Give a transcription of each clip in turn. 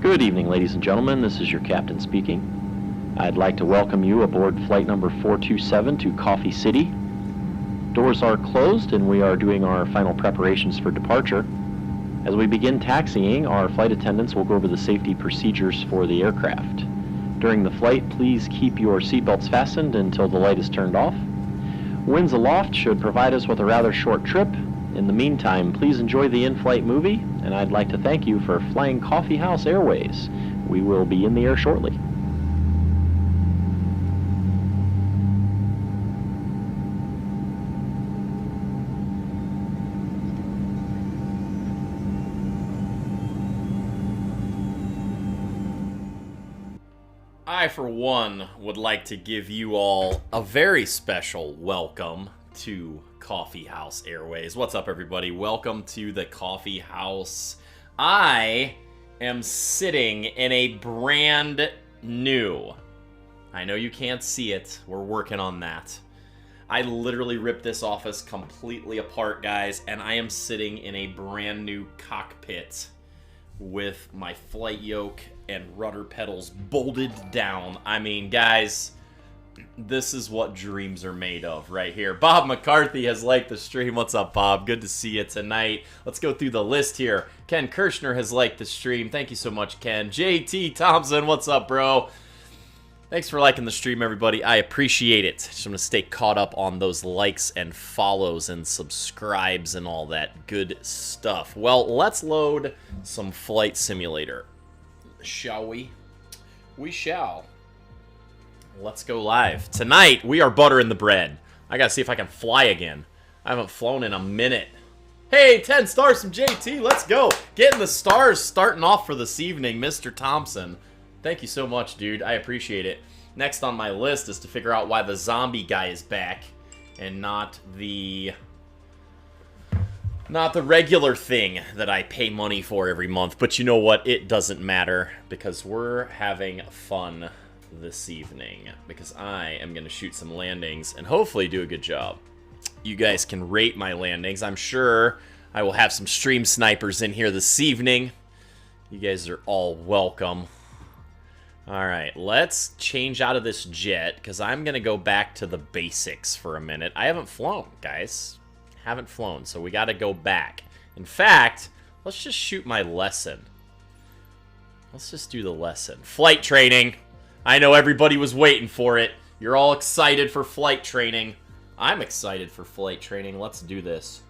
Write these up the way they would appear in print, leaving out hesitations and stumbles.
Good evening, ladies and gentlemen. This is your captain speaking. I'd like to welcome you aboard flight number 427 to Coffee City. Doors are closed and we are doing our final preparations for departure. As we begin taxiing, our flight attendants will go over the safety procedures for the aircraft. During the flight, please keep your seatbelts fastened until the light is turned off. Winds aloft should provide us with a rather short trip. In the meantime, please enjoy the in-flight movie, and I'd like to thank you for flying Coffee House Airways. We will be in the air shortly. I, for one, would like to give you all a very special welcome to Coffee House Airways. What's up, everybody? Welcome to the Coffee House. I am sitting in a brand new... I know you can't see it. We're working on that. I literally ripped this office completely apart, guys, and I am sitting in a brand new cockpit with my flight yoke and rudder pedals bolted down. I mean, guys, this is what dreams are made of right here. Bob McCarthy has liked the stream. What's up, Bob? Good to see you tonight. Let's go through the list here. Ken Kirshner has liked the stream. Thank you so much, Ken. JT Thompson, what's up, bro? Thanks for liking the stream, everybody. I appreciate it. Just want to stay caught up on those likes and follows and subscribes and all that good stuff. Well, let's load some Flight Simulator. Shall we? We shall. Let's go live. Tonight, we are buttering the bread. I gotta see if I can fly again. I haven't flown in a minute. Hey, 10 stars from JT. Let's go. Getting the stars starting off for this evening, Mr. Thompson. Thank you so much, dude. I appreciate it. Next on my list is to figure out why the zombie guy is back and not the regular thing that I pay money for every month. But you know what? It doesn't matter because we're having fun this evening because I am going to shoot some landings and hopefully do a good job. You guys can rate my landings. I'm sure I will have some stream snipers in here this evening. You guys are all welcome. Alright, let's change out of this jet because I'm going to go back to the basics for a minute. I haven't flown, guys. Haven't flown, so we got to go back. In fact, let's just shoot my lesson. Let's just do the lesson. Flight training. I know everybody was waiting for it. You're all excited for flight training. I'm excited for flight training. Let's do this.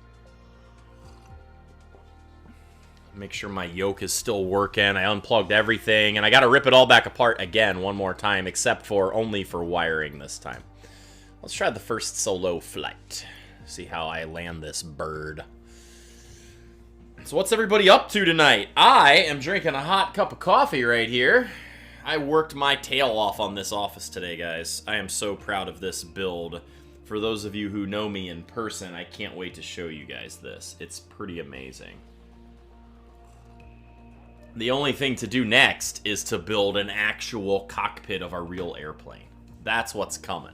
Make sure my yoke is still working. I unplugged everything, and I got to rip it all back apart again one more time, except for only for wiring this time. Let's try the first solo flight. See how I land this bird. So what's everybody up to tonight? I am drinking a hot cup of coffee right here. I worked my tail off on this office today, guys. I am so proud of this build. For those of you who know me in person, I can't wait to show you guys this. It's pretty amazing. The only thing to do next is to build an actual cockpit of our real airplane. That's what's coming.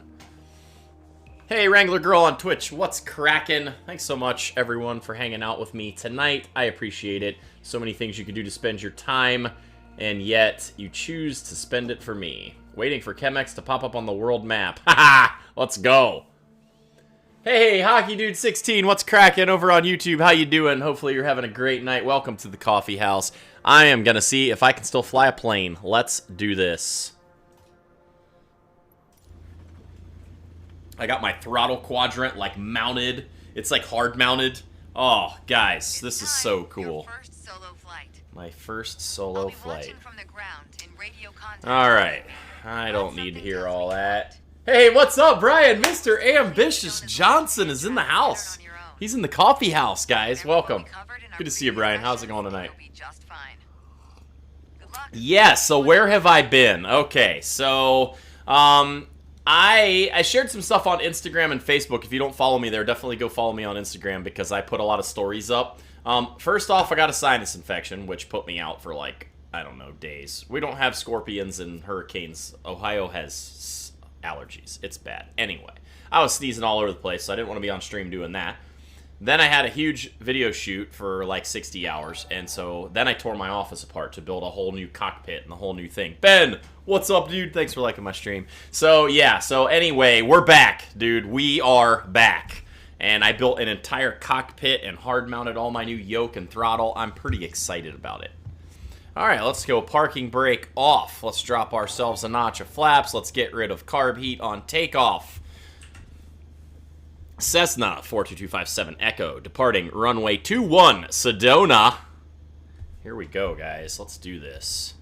Hey, Wrangler Girl on Twitch, what's crackin'? Thanks so much, everyone, for hanging out with me tonight. I appreciate it. So many things you can do to spend your time, and yet you choose to spend it for me. Waiting for Chemex to pop up on the world map. Haha! Let's go! Hey, Hockey Dude 16, what's crackin' over on YouTube? How you doing? Hopefully you're having a great night. Welcome to the Coffee House. I am gonna see if I can still fly a plane. Let's do this. I got my throttle quadrant, like, mounted. It's, like, hard mounted. Oh, guys, this is so cool. My first solo flight. Alright. I don't need to hear all that. Hey, what's up, Brian? Mr. Ambitious Johnson is in the house. He's in the coffee house, guys. Welcome. Good to see you, Brian. How's it going tonight? Yeah, so where have I been? Okay, so I shared some stuff on Instagram and Facebook. If you don't follow me there, definitely go follow me on Instagram because I put a lot of stories up. First off, I got a sinus infection, which put me out for, like, I don't know, days. We don't have scorpions and hurricanes. Ohio has allergies. It's bad. Anyway, I was sneezing all over the place, so I didn't want to be on stream doing that. Then I had a huge video shoot for like 60 hours, and so then I tore my office apart to build a whole new cockpit and the whole new thing. Ben, what's up, dude? Thanks for liking my stream. So, yeah, so anyway, we're back, dude. We are back. And I built an entire cockpit and hard-mounted all my new yoke and throttle. I'm pretty excited about it. All right, let's go parking brake off. Let's drop ourselves a notch of flaps. Let's get rid of carb heat on takeoff. Cessna 42257 Echo, departing runway 21, Sedona. Here we go, guys. Let's do this.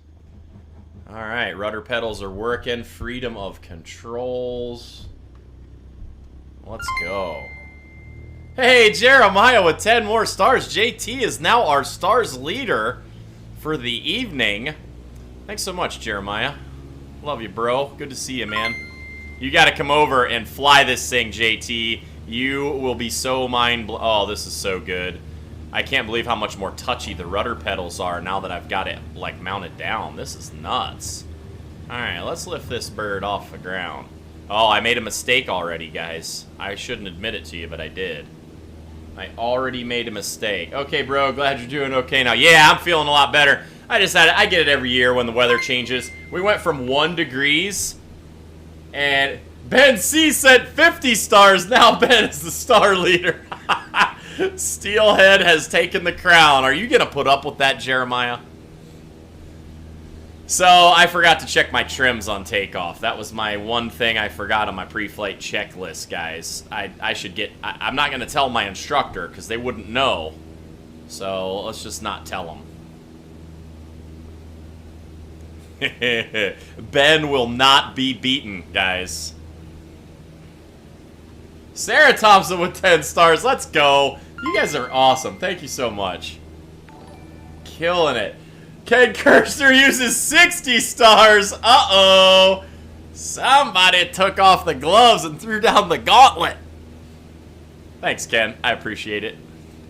All right, rudder pedals are working. Freedom of controls. Let's go. Hey, Jeremiah with 10 more stars. JT is now our stars leader for the evening. Thanks so much, Jeremiah. Love you, bro. Good to see you, man. You got to come over and fly this thing, JT. You will be so oh, this is so good. I can't believe how much more touchy the rudder pedals are now that I've got it, like, mounted down. This is nuts. Alright, let's lift this bird off the ground. Oh, I made a mistake already, guys. I shouldn't admit it to you, but I did. I already made a mistake. Okay, bro, glad you're doing okay now. Yeah, I'm feeling a lot better. I get it every year when the weather changes. We went from 1 degrees, and Ben C sent 50 stars. Now Ben is the star leader. Steelhead has taken the crown. Are you going to put up with that, Jeremiah? So, I forgot to check my trims on takeoff. That was my one thing I forgot on my pre-flight checklist, guys. I'm not going to tell my instructor because they wouldn't know. So, let's just not tell them. Ben will not be beaten, guys. Sarah Thompson with 10 stars. Let's go. You guys are awesome. Thank you so much. Killing it. Ken Kirster uses 60 stars. Uh-oh. Somebody took off the gloves and threw down the gauntlet. Thanks, Ken. I appreciate it.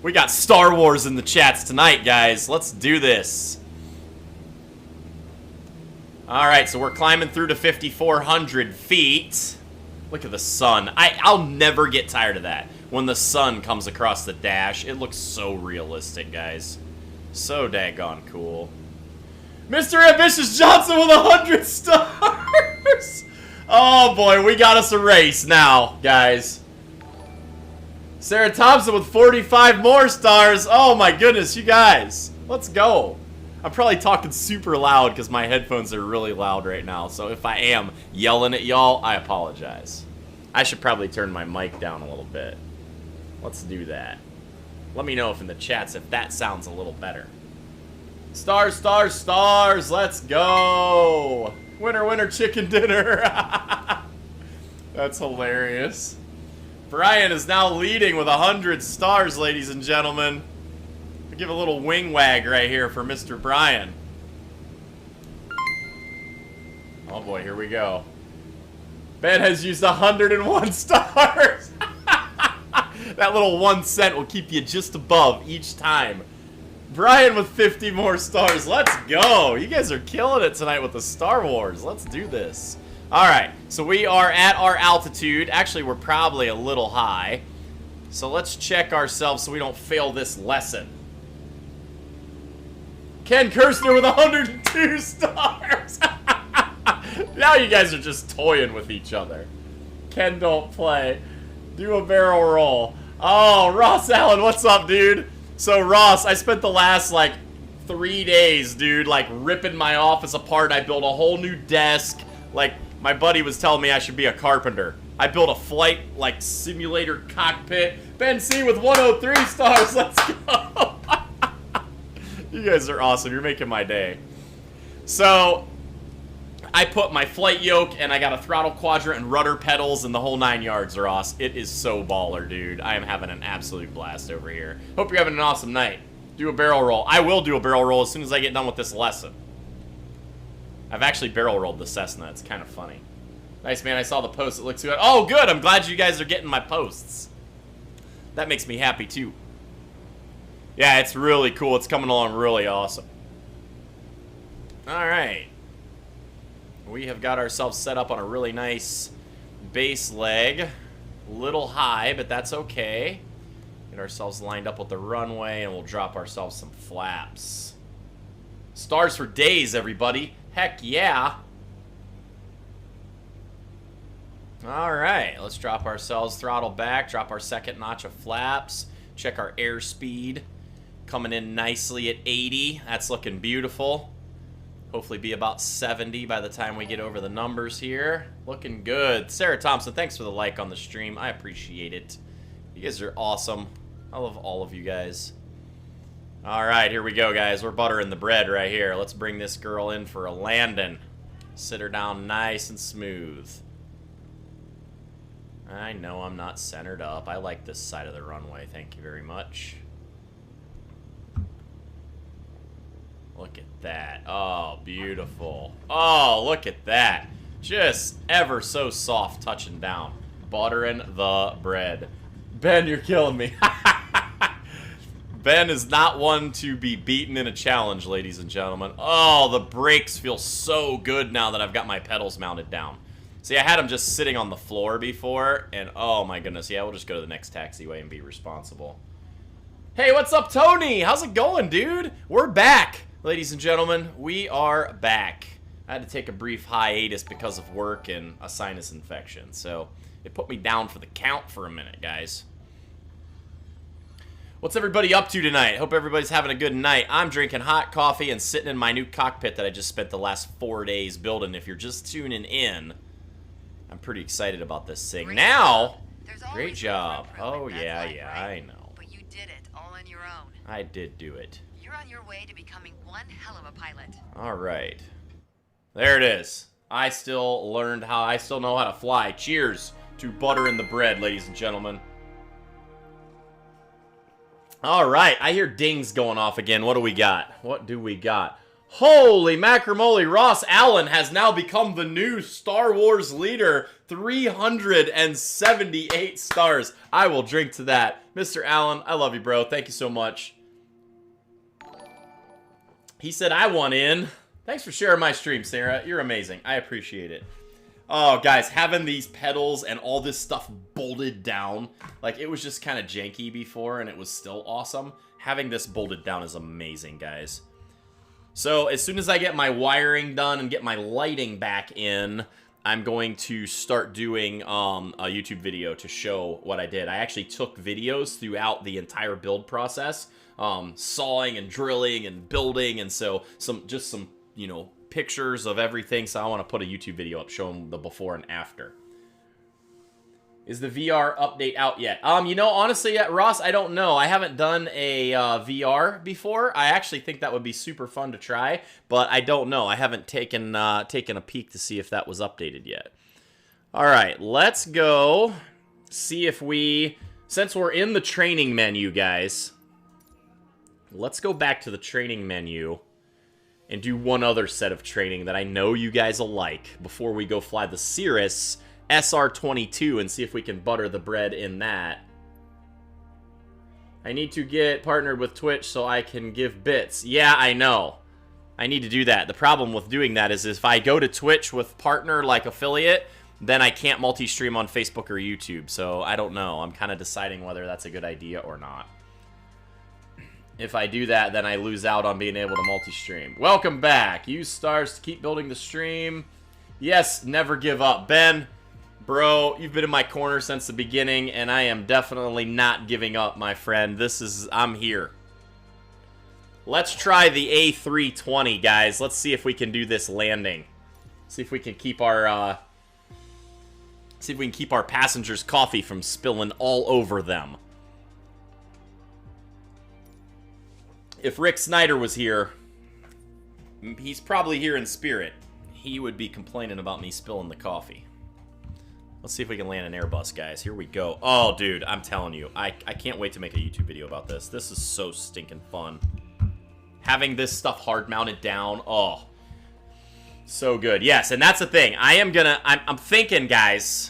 We got Star Wars in the chats tonight, guys. Let's do this. Alright, so we're climbing through to 5,400 feet. Look at the sun. I'll never get tired of that. When the sun comes across the dash, it looks so realistic, guys. So daggone cool. Mr. Ambitious Johnson with 100 stars! Oh boy, we got us a race now, guys. Sarah Thompson with 45 more stars. Oh my goodness, you guys. Let's go. I'm probably talking super loud because my headphones are really loud right now. So if I am yelling at y'all, I apologize. I should probably turn my mic down a little bit. Let's do that. Let me know if in the chats if that sounds a little better. Stars, stars, stars. Let's go. Winner, winner, chicken dinner. That's hilarious. Brian is now leading with 100 stars, ladies and gentlemen. Give a little wing wag right here for Mr. Brian. Oh boy, here we go. Ben has used 101 stars. That little 1 cent will keep you just above each time. Brian with 50 more stars. Let's go. You guys are killing it tonight with the Star Wars. Let's do this. Alright, so we are at our altitude. Actually, we're probably a little high. So let's check ourselves so we don't fail this lesson. Ken Kirstner with 102 stars. Now you guys are just toying with each other. Ken don't play. Do a barrel roll. Oh, Ross Allen, what's up, dude? So, Ross, I spent the last, like, 3 days, dude, like, ripping my office apart. I built a whole new desk. Like, my buddy was telling me I should be a carpenter. I built a flight, like, simulator cockpit. Ben C with 103 stars. Let's go. You guys are awesome. You're making my day. So, I put my flight yoke, and I got a throttle quadrant and rudder pedals and the whole 9 yards, Ross. It is so baller, dude. I am having an absolute blast over here. Hope you're having an awesome night. Do a barrel roll. I will do a barrel roll as soon as I get done with this lesson. I've actually barrel rolled the Cessna. It's kind of funny. Nice, man. I saw the post. It looks good. Oh, good. I'm glad you guys are getting my posts. That makes me happy, too. Yeah, it's really cool. It's coming along really awesome. Alright. We have got ourselves set up on a really nice base leg. A little high, but that's okay. Get ourselves lined up with the runway, and we'll drop ourselves some flaps. Stars for days, everybody. Heck yeah. Alright, let's drop ourselves throttle back, drop our second notch of flaps, check our airspeed. Coming in nicely at 80. That's looking beautiful. Hopefully be about 70 by the time we get over the numbers here. Looking good. Sarah Thompson, thanks for the like on the stream. I appreciate it. You guys are awesome. I love all of you guys. Alright, here we go, guys. We're buttering the bread right here. Let's bring this girl in for a landing. Sit her down nice and smooth. I know I'm not centered up. I like this side of the runway. Thank you very much. Look at that. Oh, beautiful. Oh, look at that. Just ever so soft touching down. Buttering the bread. Ben, you're killing me. Ben is not one to be beaten in a challenge, ladies and gentlemen. Oh, the brakes feel so good now that I've got my pedals mounted down. See, I had them just sitting on the floor before, and oh my goodness, yeah, we'll just go to the next taxiway and be responsible. Hey, what's up, Tony? How's it going, dude? We're back, ladies and gentlemen. We are back. I had to take a brief hiatus because of work and a sinus infection, so it put me down for the count for a minute, guys. What's everybody up to tonight? Hope everybody's having a good night. I'm drinking hot coffee and sitting in my new cockpit that I just spent the last 4 days building. If you're just tuning in, I'm pretty excited about this thing. Now, great job. Oh, yeah, I know. But you did it all on your own. I did do it. You're on your way to becoming one hell of a pilot. All right. There it is. I still know how to fly. Cheers to butter in the bread, ladies and gentlemen. All right, I hear dings going off again. What do we got? What do we got? Holy macromoly, Ross Allen has now become the new Star Wars leader. 378 stars. I will drink to that. Mr. Allen, I love you, bro. Thank you so much. He said, I want in. Thanks for sharing my stream, Sarah. You're amazing. I appreciate it. Oh, guys, having these pedals and all this stuff bolted down, like, it was just kind of janky before, and it was still awesome. Having this bolted down is amazing, guys. So, as soon as I get my wiring done and get my lighting back in, I'm going to start doing a YouTube video to show what I did. I actually took videos throughout the entire build process, sawing and drilling and building, and so some, you know, pictures of everything, so I want to put a YouTube video up showing the before and after. Is the VR update out yet? You know, honestly, Ross, I don't know. I haven't done a VR before. I actually think that would be super fun to try, but I don't know. I haven't taken a peek to see if that was updated yet. All right, let's go see if since we're in the training menu, guys, let's go back to the training menu and do one other set of training that I know you guys will like before we go fly the Cirrus SR-22 and see if we can butter the bread in that. I need to get partnered with Twitch so I can give bits. Yeah, I know. I need to do that. The problem with doing that is if I go to Twitch with partner like affiliate, then I can't multi-stream on Facebook or YouTube. So I don't know. I'm kind of deciding whether that's a good idea or not. If I do that, then I lose out on being able to multi-stream. Welcome back. Use stars to keep building the stream. Yes, never give up. Ben, bro, you've been in my corner since the beginning, and I am definitely not giving up, my friend. I'm here. Let's try the A320, guys. Let's see if we can do this landing. See if we can keep our, passengers' coffee from spilling all over them. If Rick Snyder was here, he's probably here in spirit. He would be complaining about me spilling the coffee. Let's see if we can land an Airbus, guys. Here we go. Oh, dude, I'm telling you, I can't wait to make a YouTube video about this. This is so stinking fun. Having this stuff hard mounted down, oh, so good. Yes, and that's the thing. I'm thinking, guys,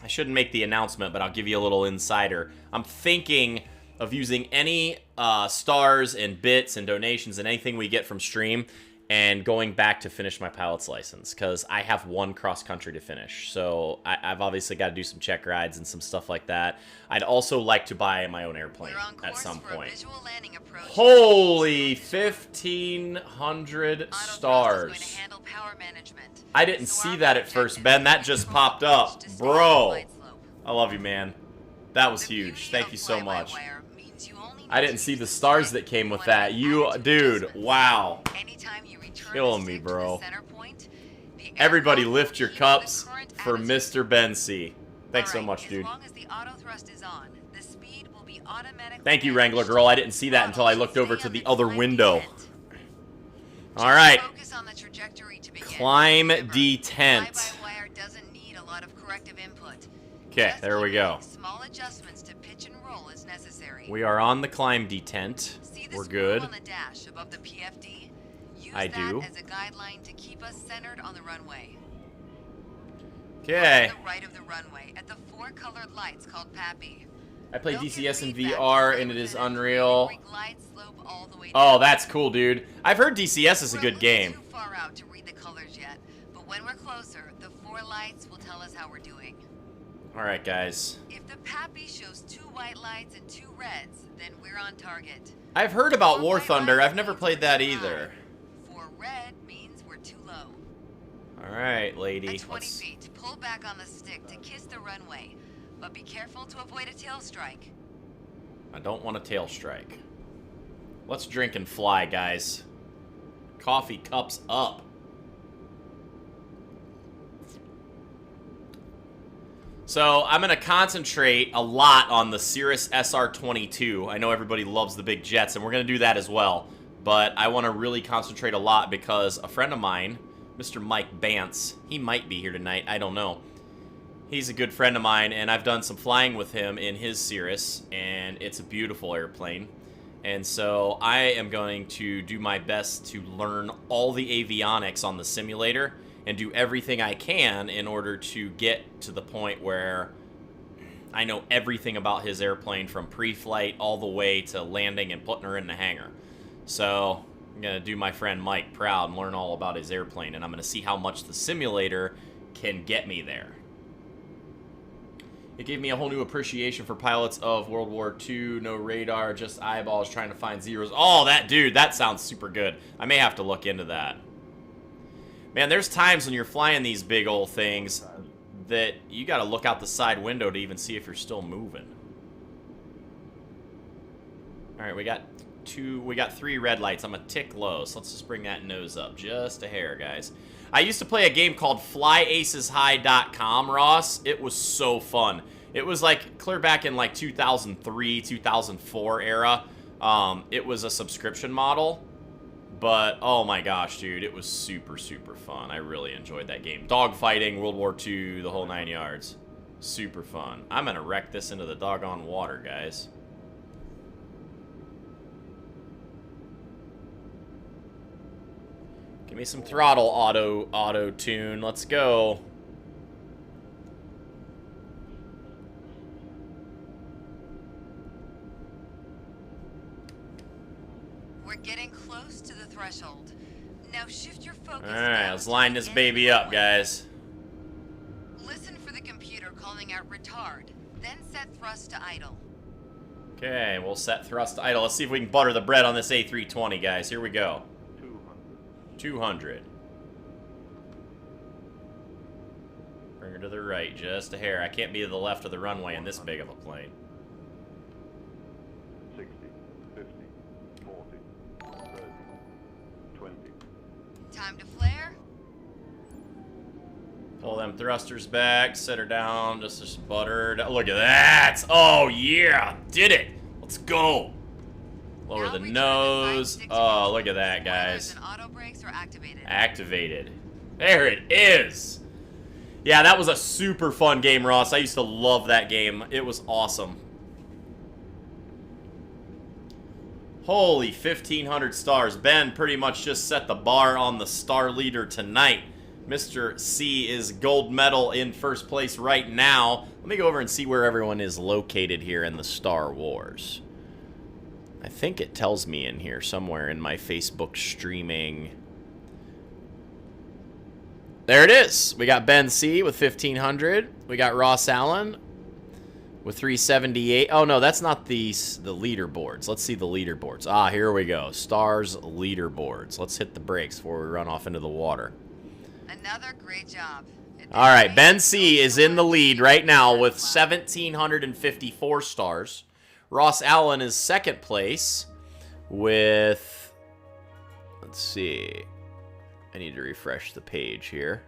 I shouldn't make the announcement, but I'll give you a little insider. I'm thinking of using any stars and bits and donations and anything we get from stream and going back to finish my pilot's license, because I have one cross-country to finish. So I've obviously got to do some check rides and some stuff like that. I'd also like to buy my own airplane at some point. Holy 1,500 stars. I didn't see that at first, Ben. That just popped up. Bro, I love you, man. That was huge. Thank you so much. I didn't see the stars that came with that. You, dude, wow. Killing me, bro. Everybody lift your cups for Mr. Ben C. Thanks so much, dude. Thank you, Wrangler Girl. I didn't see that until I looked over to the other window. All right. Climb detent. Okay, there we go. We are on the climb detent. We're good. I do. As a guideline to keep us centered on the runway. Okay. To the right of the runway, at the 4 colored lights called Pappy. I play DCS in VR and it is unreal. Oh, that's cool, dude. I've heard DCS is a good game. Too far out to read the colors yet, but when we're closer, the 4 lights will tell us how we're doing. All right, guys. If the Pappy shows 2 white lights and 2 reds, then we're on target. I've heard about War Thunder. I've never played that either. 4 red means we're too low. All right, lady. At 20 feet, pull back on the stick to kiss the runway, but be careful to avoid a tail strike. I don't want a tail strike. Let's drink and fly, guys. Coffee cups up. So I'm going to concentrate a lot on the Cirrus SR-22. I know everybody loves the big jets, and we're going to do that as well. But I want to really concentrate a lot because a friend of mine, Mr. Mike Bantz, he might be here tonight, I don't know. He's a good friend of mine, and I've done some flying with him in his Cirrus, and it's a beautiful airplane. And so I am going to do my best to learn all the avionics on the simulator and do everything I can in order to get to the point where I know everything about his airplane from pre-flight all the way to landing and putting her in the hangar. So I'm going to do my friend Mike proud and learn all about his airplane, and I'm going to see how much the simulator can get me there. It gave me a whole new appreciation for pilots of World War II. No radar, just eyeballs trying to find zeros. Oh, that dude, that sounds super good. I may have to look into that. Man, there's times when you're flying these big old things that you got to look out the side window to even see if you're still moving. All right, we got 3 red lights. I'm a tick low, so let's just bring that nose up just a hair, guys. I used to play a game called FlyAcesHigh.com, Ross. It was so fun. It was like clear back in like 2003, 2004 era. It was a subscription model. But, oh my gosh, dude, it was super, super fun. I really enjoyed that game. Dogfighting, World War II, the whole 9 yards. Super fun. I'm going to wreck this into the doggone water, guys. Give me some throttle auto-tune. Let's go. We're getting close to the threshold. Now shift your focus. Alright, let's line this baby up, guys. Listen for the computer calling out retard. Then set thrust to idle. Okay, we'll set thrust to idle. Let's see if we can butter the bread on this A320, guys. Here we go. 200. Bring her to the right, just a hair. I can't be to the left of the runway in this big of a plane. 60, 50, 40, 30, 20. Time to flare. Pull them thrusters back, set her down, just butter. Look at that! Oh yeah, did it! Let's go! Lower the nose. Oh, look at that, guys. Auto brakes are activated. Activated. There it is. Yeah, that was a super fun game, Ross. I used to love that game. It was awesome. Holy 1,500 stars. Ben pretty much just set the bar on the star leader tonight. Mr. C is gold medal in first place right now. Let me go over and see where everyone is located here in the Star Wars. I think it tells me in here somewhere in my Facebook streaming There it is. We got Ben C with 1,500. We got Ross Allen with 378. Oh, no, that's not the leaderboards. Let's see the leaderboards. Ah, here we go. Stars leaderboards. Let's hit the brakes before we run off into the water. Another great job. All right, Ben C is in the lead right now with 1,754 stars. Ross Allen is second place with, let's see, I need to refresh the page here.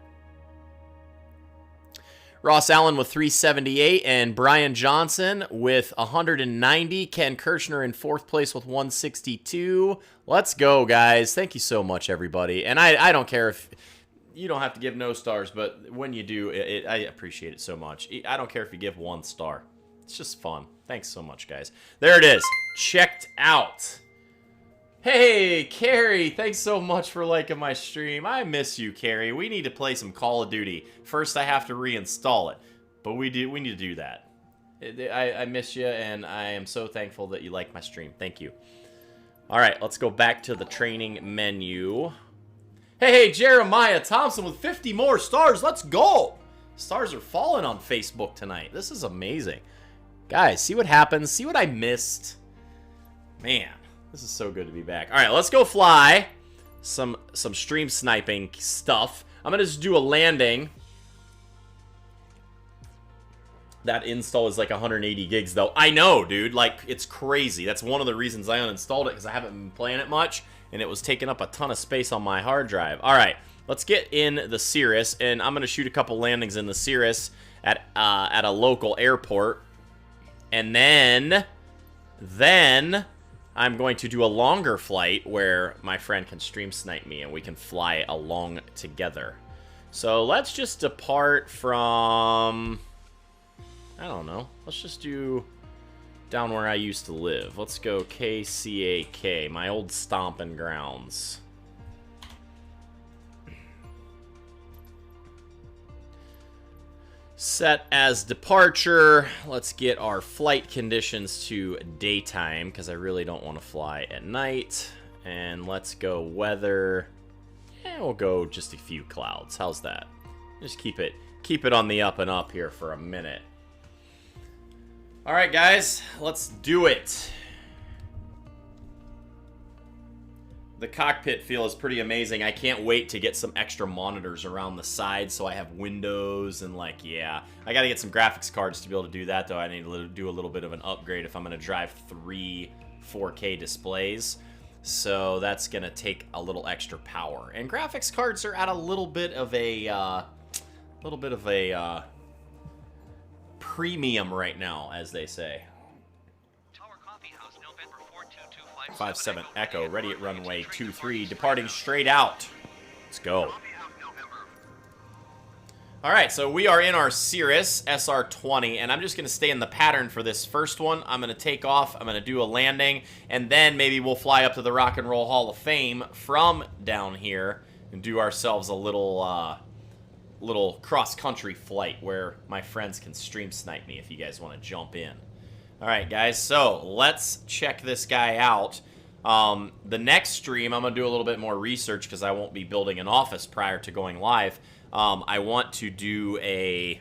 Ross Allen with 378 and Brian Johnson with 190. Ken Kirchner in fourth place with 162. Let's go, guys. Thank you so much, everybody. And I don't care if you don't have to give no stars, but when you do, I appreciate it so much. I don't care if you give 1 star. It's just fun. Thanks so much, guys. There it is. Checked out. Hey, Carrie, thanks so much for liking my stream. I miss you, Carrie. We need to play some Call of Duty. First, I have to reinstall it, but we need to do that. I miss you, and I am so thankful that you like my stream. Thank you. All right, let's go back to the training menu. Hey, Jeremiah Thompson with 50 more stars. Let's go. Stars are falling on Facebook tonight. This is amazing. Guys, see what happens? See what I missed? Man, this is so good to be back. All right, let's go fly some stream sniping stuff. I'm going to just do a landing. That install is like 180 gigs, though. I know, dude. Like, it's crazy. That's one of the reasons I uninstalled it, because I haven't been playing it much, and it was taking up a ton of space on my hard drive. All right, let's get in the Cirrus, and I'm going to shoot a couple landings in the Cirrus at a local airport. And then I'm going to do a longer flight where my friend can stream snipe me and we can fly along together. So let's just depart from, I don't know, let's just do down where I used to live. Let's go KCAK, my old stomping grounds. Set as departure. Let's get our flight conditions to daytime because I really don't want to fly at night. And let's go weather. Yeah, we'll go just a few clouds. How's that? Just keep it on the up and up here for a minute. All right, guys, let's do it. The cockpit feel is pretty amazing. I can't wait to get some extra monitors around the side so I have windows and, like, yeah. I got to get some graphics cards to be able to do that, though. I need to do a little bit of an upgrade if I'm going to drive 3 4K displays. So that's going to take a little extra power. And graphics cards are at a little bit of a premium right now, as they say. 57 Echo, ready at runway 23, departing straight out. Let's go. All right, so we are in our Cirrus SR-20, and I'm just going to stay in the pattern for this first one. I'm going to take off, I'm going to do a landing, and then maybe we'll fly up to the Rock and Roll Hall of Fame from down here and do ourselves a little cross-country flight where my friends can stream snipe me if you guys want to jump in. All right, guys, so let's check this guy out. The next stream, I'm going to do a little bit more research because I won't be building an office prior to going live. I want to do a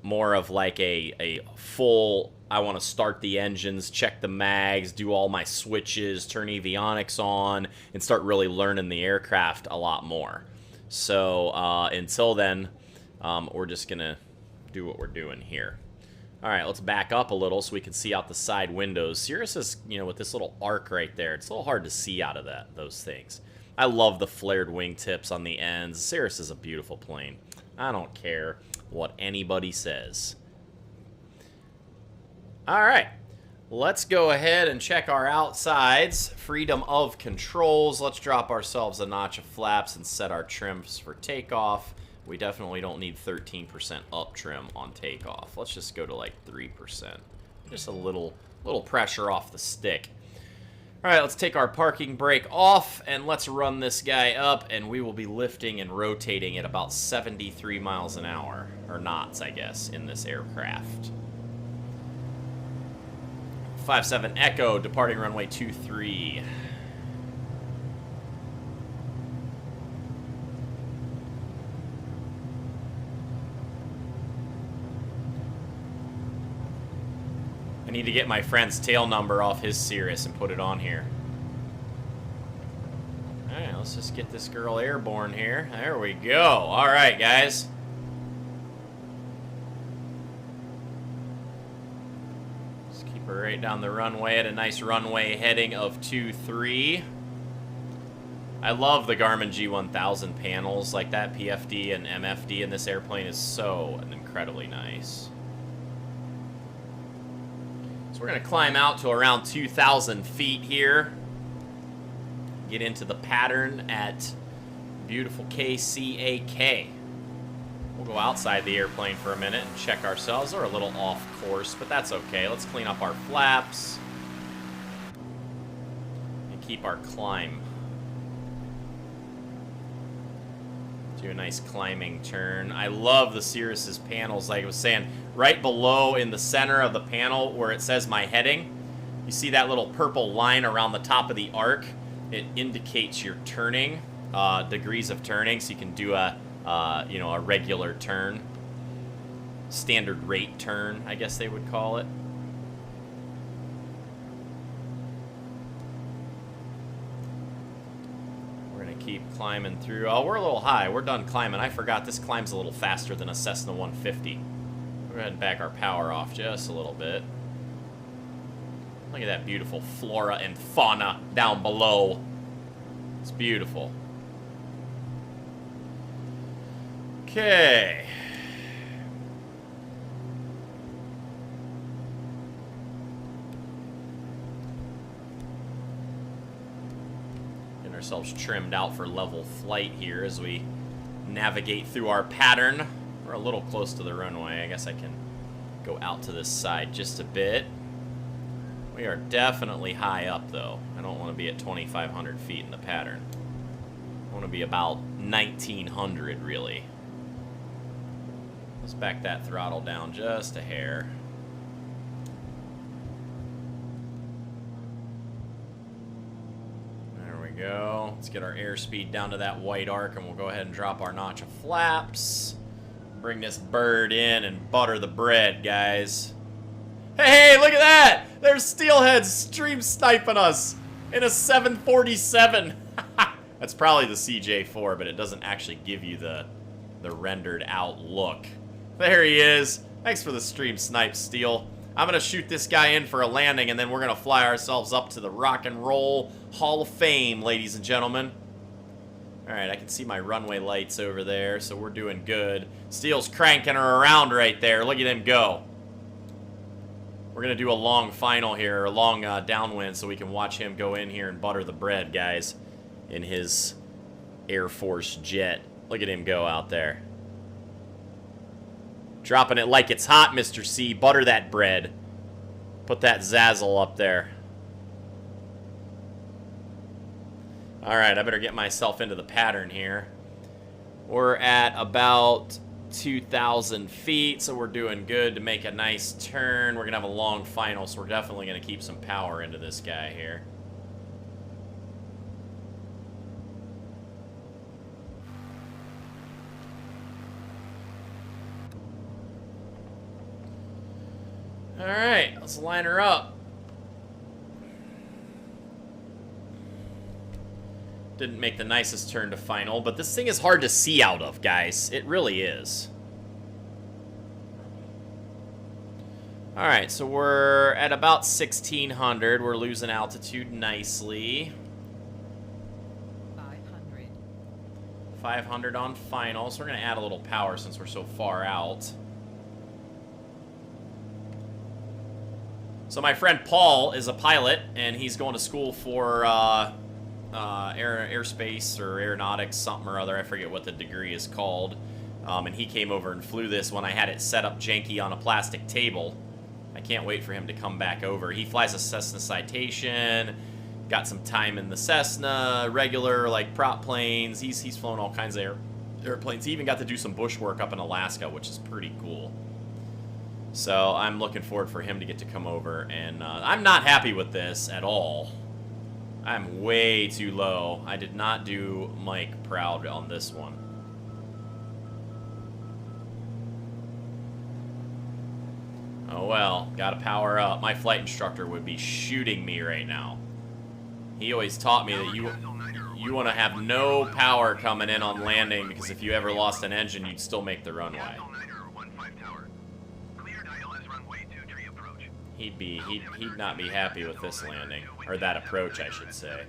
more of like a full, I want to start the engines, check the mags, do all my switches, turn avionics on, and start really learning the aircraft a lot more. So until then, we're just going to do what we're doing here. All right, let's back up a little so we can see out the side windows. Cirrus is, you know, with this little arc right there, it's a little hard to see out of those things. I love the flared wingtips on the ends. Cirrus is a beautiful plane. I don't care what anybody says. All right, let's go ahead and check our outsides. Freedom of controls. Let's drop ourselves a notch of flaps and set our trims for takeoff. We definitely don't need 13% up trim on takeoff. Let's just go to like 3%. Just a little pressure off the stick. All right, let's take our parking brake off and let's run this guy up, and we will be lifting and rotating at about 73 miles an hour, or knots, I guess, in this aircraft. 57 Echo, departing runway 23. I need to get my friend's tail number off his Cirrus and put it on here. Alright, let's just get this girl airborne here. There we go. Alright, guys. Just keep her right down the runway at a nice runway heading of 23. I love the Garmin G1000 panels. Like that PFD and MFD in this airplane is so incredibly nice. So we're going to climb out to around 2,000 feet here. Get into the pattern at beautiful KCAK. We'll go outside the airplane for a minute and check ourselves. We're a little off course, but that's okay. Let's clean up our flaps and keep our climb. Do a nice climbing turn. I love the Cirrus's panels. Like I was saying, right below in the center of the panel where it says my heading, you see that little purple line around the top of the arc? It indicates your turning, degrees of turning, so you can do a, you know, a regular turn, standard rate turn, I guess they would call it. Keep climbing through. Oh, we're a little high. We're done climbing. I forgot this climbs a little faster than a Cessna 150. We're going to back our power off just a little bit. Look at that beautiful flora and fauna down below. It's beautiful. Okay. Ourselves trimmed out for level flight here as we navigate through our pattern. We're a little close to the runway. I guess I can go out to this side just a bit. We are definitely high up though. I don't want to be at 2,500 feet in the pattern. I want to be about 1,900 really. Let's back that throttle down just a hair. Go. Let's get our airspeed down to that white arc and we'll go ahead and drop our notch of flaps. Bring this bird in and butter the bread, guys. Hey, look at that! There's Steelhead stream sniping us in a 747. That's probably the CJ4, but it doesn't actually give you the rendered out look. There he is. Thanks for the stream snipe, Steel. I'm going to shoot this guy in for a landing, and then we're going to fly ourselves up to the Rock and Roll Hall of Fame, ladies and gentlemen. Alright, I can see my runway lights over there, so we're doing good. Steel's cranking her around right there. Look at him go. We're going to do a long final here, a long downwind, so we can watch him go in here and butter the bread, guys, in his Air Force jet. Look at him go out there. Dropping it like it's hot, Mr. C. Butter that bread. Put that zazzle up there. Alright, I better get myself into the pattern here. We're at about 2,000 feet, so we're doing good to make a nice turn. We're going to have a long final, so we're definitely going to keep some power into this guy here. Alright, let's line her up. Didn't make the nicest turn to final, but this thing is hard to see out of, guys. It really is. Alright, so we're at about 1,600. We're losing altitude nicely. 500. 500 on final, so we're going to add a little power since we're so far out. So my friend Paul is a pilot, and he's going to school for airspace or aeronautics, something or other. I forget what the degree is called. And he came over and flew this when I had it set up janky on a plastic table. I can't wait for him to come back over. He flies a Cessna Citation, got some time in the Cessna, regular, like, prop planes. He's flown all kinds of airplanes. He even got to do some bush work up in Alaska, which is pretty cool. So I'm looking forward for him to get to come over, and I'm not happy with this at all. I'm way too low. I did not do Mike proud on this one. Oh well, gotta power up. My flight instructor would be shooting me right now. He always taught me that you want to have no power coming in on landing, because if you ever lost an engine, you'd still make the runway. He'd not be happy with this landing, or that approach, I should say.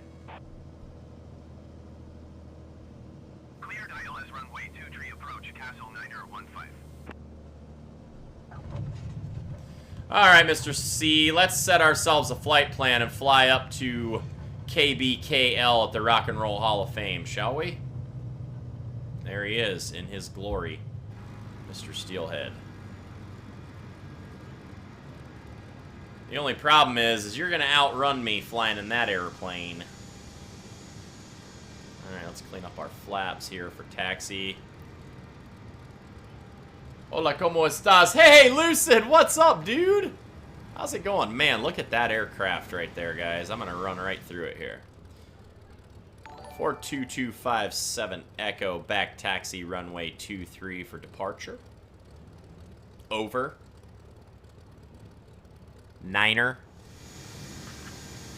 Alright, Mr. C, let's set ourselves a flight plan and fly up to KBKL at the Rock and Roll Hall of Fame, shall we? There he is, in his glory, Mr. Steelhead. The only problem is you're gonna outrun me flying in that airplane. Alright, let's clean up our flaps here for taxi. Hola, ¿cómo estás? Hey, Lucid, what's up, dude? How's it going? Man, look at that aircraft right there, guys. I'm gonna run right through it here. 42257 Echo, back taxi, runway 23 for departure. Over. Niner.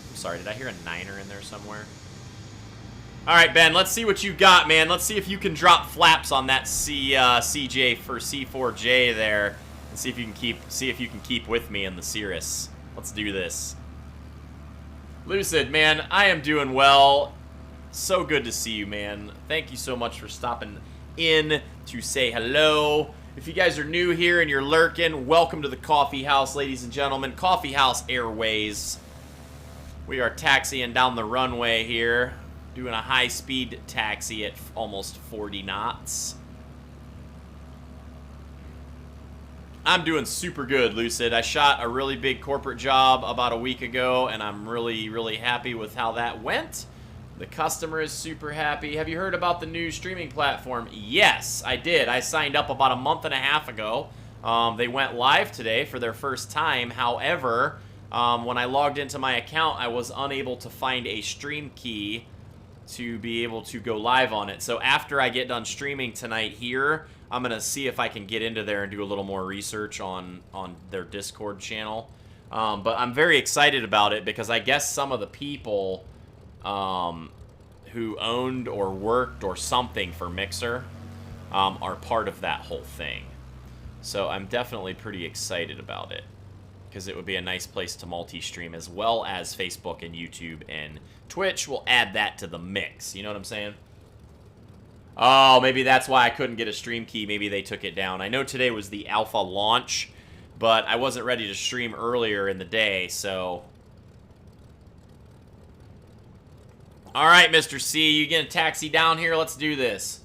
I'm sorry, did I hear a niner in there somewhere? Alright, Ben, let's see what you got, man. Let's see if you can drop flaps on that CJ for C4J there. And see if you can keep with me in the Cirrus. Let's do this. Lucid, man, I am doing well. So good to see you, man. Thank you so much for stopping in to say hello. If you guys are new here and you're lurking, welcome to the Coffee House, ladies and gentlemen. Coffee House Airways. We are taxiing down the runway here, doing a high-speed taxi at almost 40 knots. I'm doing super good, Lucid. I shot a really big corporate job about a week ago, and I'm really, really happy with how that went. The customer is super happy. Have you heard about the new streaming platform? Yes, I did. I signed up about a month and a half ago. They went live today for their first time. However, when I logged into my account, I was unable to find a stream key to be able to go live on it. So after I get done streaming tonight here, I'm going to see if I can get into there and do a little more research on their Discord channel. But I'm very excited about it because I guess some of the people who owned or worked or something for Mixer are part of that whole thing. So I'm definitely pretty excited about it because it would be a nice place to multi-stream, as well as Facebook and YouTube and Twitch will add that to the mix. You know what I'm saying? Oh, maybe that's why I couldn't get a stream key. Maybe they took it down. I know today was the alpha launch, but I wasn't ready to stream earlier in the day, so... Alright, Mr. C, you gonna taxi down here? Let's do this.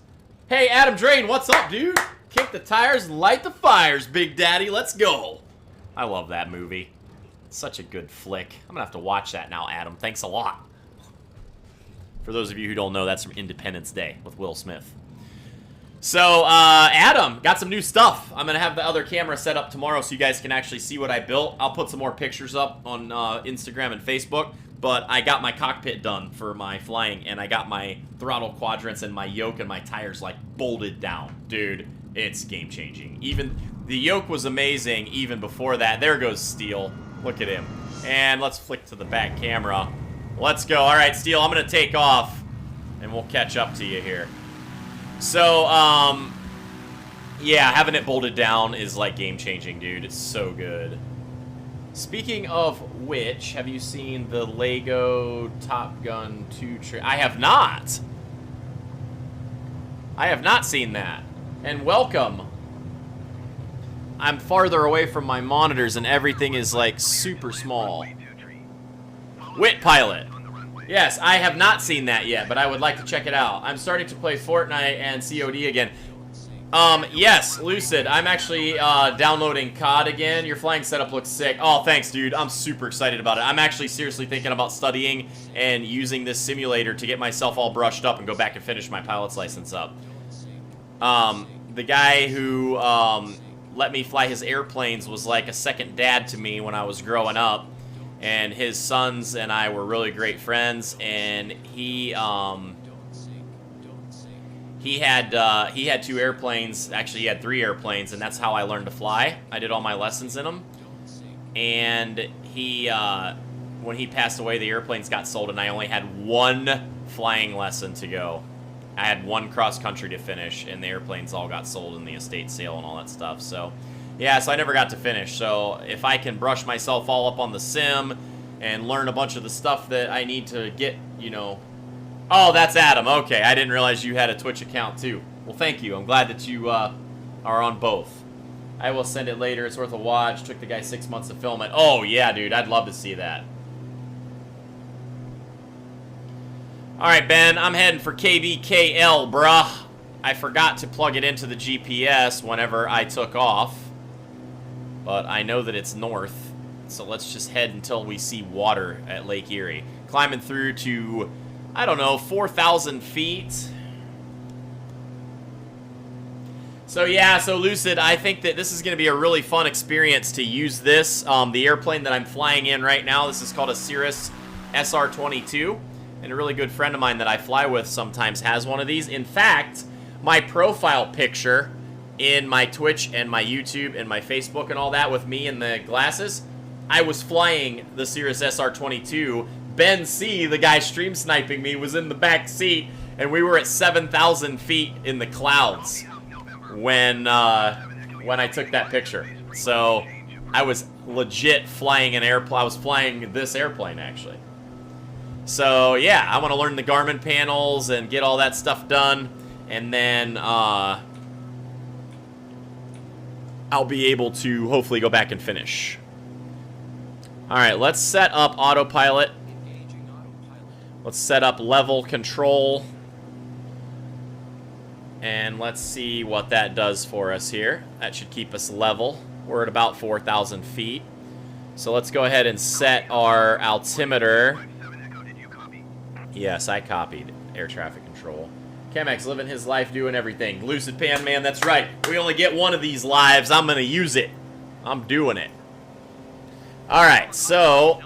Hey, Adam Drain, what's up, dude? Kick the tires and light the fires, Big Daddy. Let's go. I love that movie. It's such a good flick. I'm gonna have to watch that now, Adam. Thanks a lot. For those of you who don't know, that's from Independence Day with Will Smith. So, Adam, got some new stuff. I'm gonna have the other camera set up tomorrow so you guys can actually see what I built. I'll put some more pictures up on Instagram and Facebook. But I got my cockpit done for my flying, and I got my throttle quadrants and my yoke and my tires, like, bolted down. Dude, it's game-changing. Even the yoke was amazing even before that. There goes Steel. Look at him. And let's flick to the back camera. Let's go. All right, Steel, I'm going to take off, and we'll catch up to you here. So, yeah, having it bolted down is, like, game-changing, dude. It's so good. Speaking of which, have you seen the Lego Top Gun 2 trailer? I have not. I have not seen that. And welcome. I'm farther away from my monitors and everything is like super small. Wit Pilot. Yes, I have not seen that yet, but I would like to check it out. I'm starting to play Fortnite and COD again. Yes, Lucid, I'm actually downloading COD again. Your flying setup looks sick. Oh, thanks, dude. I'm super excited about it. I'm actually seriously thinking about studying and using this simulator to get myself all brushed up and go back and finish my pilot's license up. The guy who let me fly his airplanes was like a second dad to me when I was growing up. And his sons and I were really great friends, and he had 2 airplanes. Actually, he had 3 airplanes, and that's how I learned to fly. I did all my lessons in them. and he, when he passed away, the airplanes got sold, and I only had one flying lesson to go. I had one cross-country to finish, and the airplanes all got sold in the estate sale and all that stuff. So, yeah, so I never got to finish. So if I can brush myself all up on the sim and learn a bunch of the stuff that I need to get, you know... Oh, that's Adam. Okay, I didn't realize you had a Twitch account, too. Well, thank you. I'm glad that you are on both. I will send it later. It's worth a watch. Took the guy 6 months to film it. Oh, yeah, dude. I'd love to see that. Alright, Ben, I'm heading for KBKL, bruh. I forgot to plug it into the GPS whenever I took off. But I know that it's north. So let's just head until we see water at Lake Erie. Climbing through to, I don't know, 4,000 feet. So yeah, so Lucid, I think that this is going to be a really fun experience to use this. The airplane that I'm flying in right now, this is called a Cirrus SR-22. And a really good friend of mine that I fly with sometimes has one of these. In fact, my profile picture in my Twitch and my YouTube and my Facebook and all that with me in the glasses, I was flying the Cirrus SR-22. Ben C, the guy stream sniping me, was in the back seat, and we were at 7,000 feet in the clouds when I took that picture. So I was legit flying an airplane. I was flying this airplane, actually. So, yeah, I want to learn the Garmin panels and get all that stuff done. And then, I'll be able to hopefully go back and finish. Alright, let's set up autopilot. Let's set up level control. And let's see what that does for us here. That should keep us level. We're at about 4,000 feet. So let's go ahead and set our altimeter. Yes, I copied air traffic control. Chemex living his life doing everything. Lucid Pan Man, that's right. We only get one of these lives. I'm going to use it. I'm doing it. Alright, so...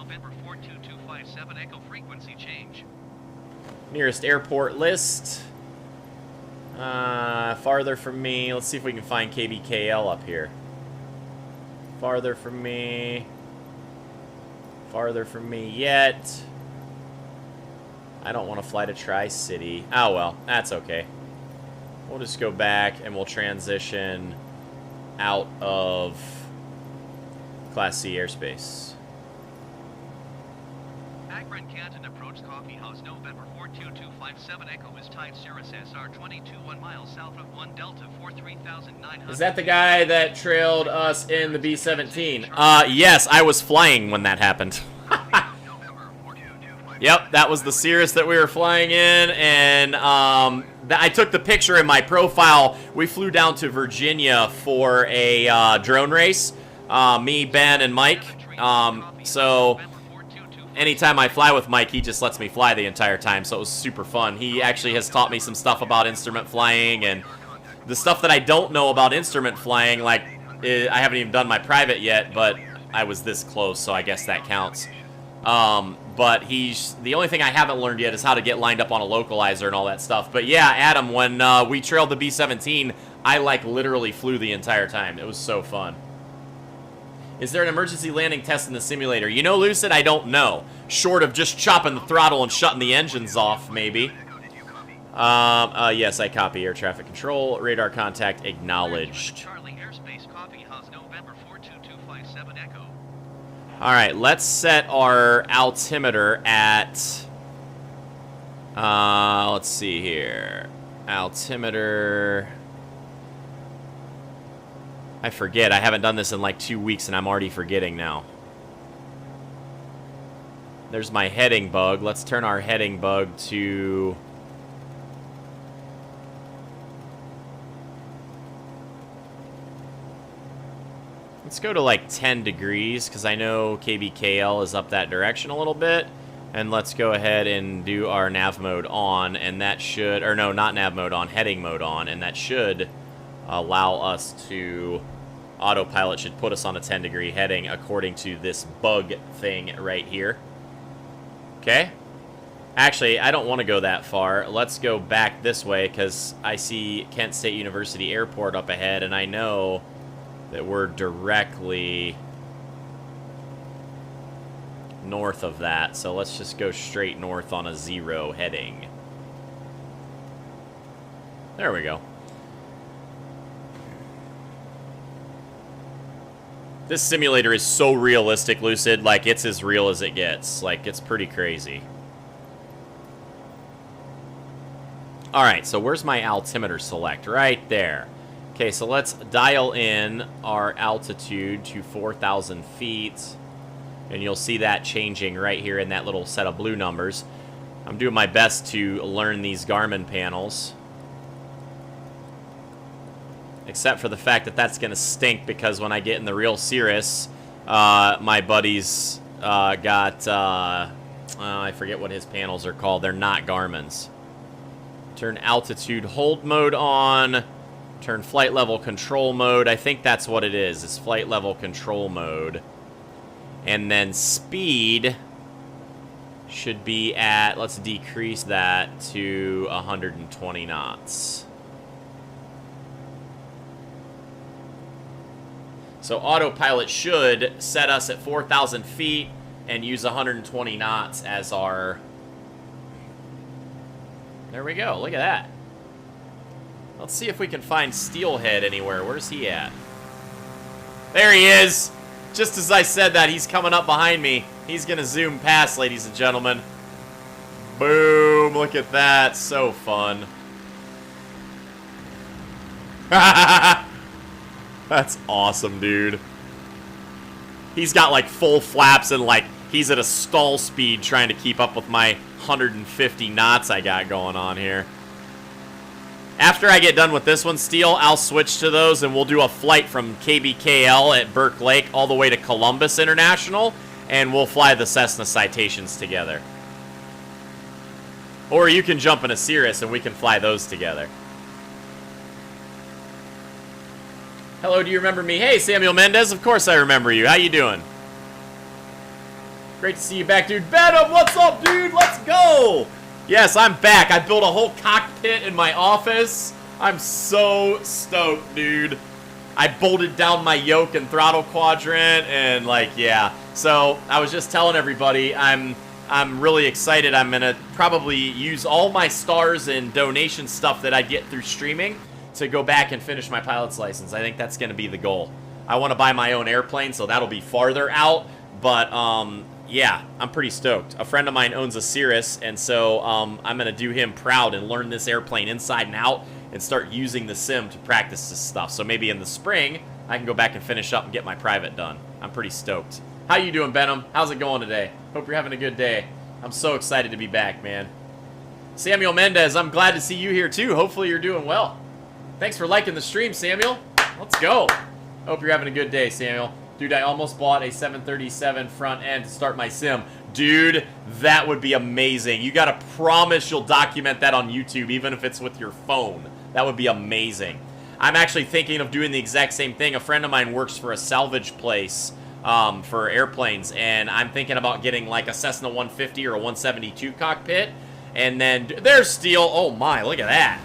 Nearest airport list. Farther from me. Let's see if we can find KBKL up here. Farther from me. Farther from me yet. I don't want to fly to Tri-City. Oh, well, that's okay. We'll just go back and we'll transition out of Class C airspace. Akron Canton approach Coffee House November 42257 Echo is tied Cirrus SR-22 1 mile south of 1 Delta 43,900. Is that the guy that trailed us in the B-17? Yes, I was flying when that happened. Yep, that was the Cirrus that we were flying in, and I took the picture in my profile. We flew down to Virginia for a drone race, me, Ben, and Mike. So anytime I fly with Mike, he just lets me fly the entire time, so it was super fun. He actually has taught me some stuff about instrument flying, and the stuff that I don't know about instrument flying, like, I haven't even done my private yet, but I was this close, so I guess that counts. But the only thing I haven't learned yet is how to get lined up on a localizer and all that stuff. But yeah, Adam, when we trailed the B-17, I like literally flew the entire time. It was so fun. Is there an emergency landing test in the simulator? You know, Lucid, I don't know. Short of just chopping the throttle and shutting the engines off, maybe. Yes, I copy air traffic control. Radar contact acknowledged. Alright, let's set our altimeter at... let's see here. Altimeter... I forget. I haven't done this in like 2 weeks, and I'm already forgetting now. There's my heading bug. Let's turn our heading bug to... Let's go to like 10 degrees, because I know KBKL is up that direction a little bit. And let's go ahead and do our nav mode on, and that should... Or no, not nav mode on, heading mode on, and that should allow us to... Autopilot should put us on a 10-degree heading according to this bug thing right here. Okay? Actually, I don't want to go that far. Let's go back this way, because I see Kent State University Airport up ahead, and I know that we're directly north of that. So let's just go straight north on a 0 heading. There we go. This simulator is so realistic, Lucid. Like, it's as real as it gets. Like, it's pretty crazy. Alright, so where's my altimeter select? Right there. Okay, so let's dial in our altitude to 4,000 feet. And you'll see that changing right here in that little set of blue numbers. I'm doing my best to learn these Garmin panels. Except for the fact that that's going to stink because when I get in the real Cirrus, my buddy's got, I forget what his panels are called. They're not Garmin's. Turn altitude hold mode on. Turn flight level control mode. I think that's what it is. It's flight level control mode. And then speed should be at, let's decrease that to 120 knots. So autopilot should set us at 4,000 feet and use 120 knots as our... There we go. Look at that. Let's see if we can find Steelhead anywhere. Where's he at? There he is! Just as I said that, he's coming up behind me. He's going to zoom past, ladies and gentlemen. Boom! Look at that. So fun. That's awesome, dude. He's got, like, full flaps and, like, he's at a stall speed trying to keep up with my 150 knots I got going on here. After I get done with this one, Steel, I'll switch to those and we'll do a flight from KBKL at Burke Lake all the way to Columbus International, and we'll fly the Cessna Citations together. Or you can jump in a Cirrus and we can fly those together. Hello, do you remember me? Hey, Samuel Mendez, of course I remember you. How you doing? Great to see you back, dude. Venom, what's up, dude? Let's go! Yes, I'm back. I built a whole cockpit in my office. I'm so stoked, dude. I bolted down my yoke and throttle quadrant, and, like, yeah. So, I was just telling everybody, I'm really excited. I'm going to probably use all my stars and donation stuff that I get through streaming to go back and finish my pilot's license. I think that's going to be the goal. I want to buy my own airplane, so that'll be farther out, but, yeah, I'm pretty stoked. A friend of mine owns a Cirrus, and so I'm going to do him proud and learn this airplane inside and out and start using the sim to practice this stuff. So maybe in the spring, I can go back and finish up and get my private done. I'm pretty stoked. How you doing, Benham? How's it going today? Hope you're having a good day. I'm so excited to be back, man. Samuel Mendez, I'm glad to see you here too. Hopefully you're doing well. Thanks for liking the stream, Samuel. Let's go. Hope you're having a good day, Samuel. Dude, I almost bought a 737 front end to start my sim. Dude, that would be amazing. You gotta promise you'll document that on YouTube, even if it's with your phone. That would be amazing. I'm actually thinking of doing the exact same thing. A friend of mine works for a salvage place for airplanes, and I'm thinking about getting like a Cessna 150 or a 172 cockpit. And then, there's Steel. Oh my, look at that.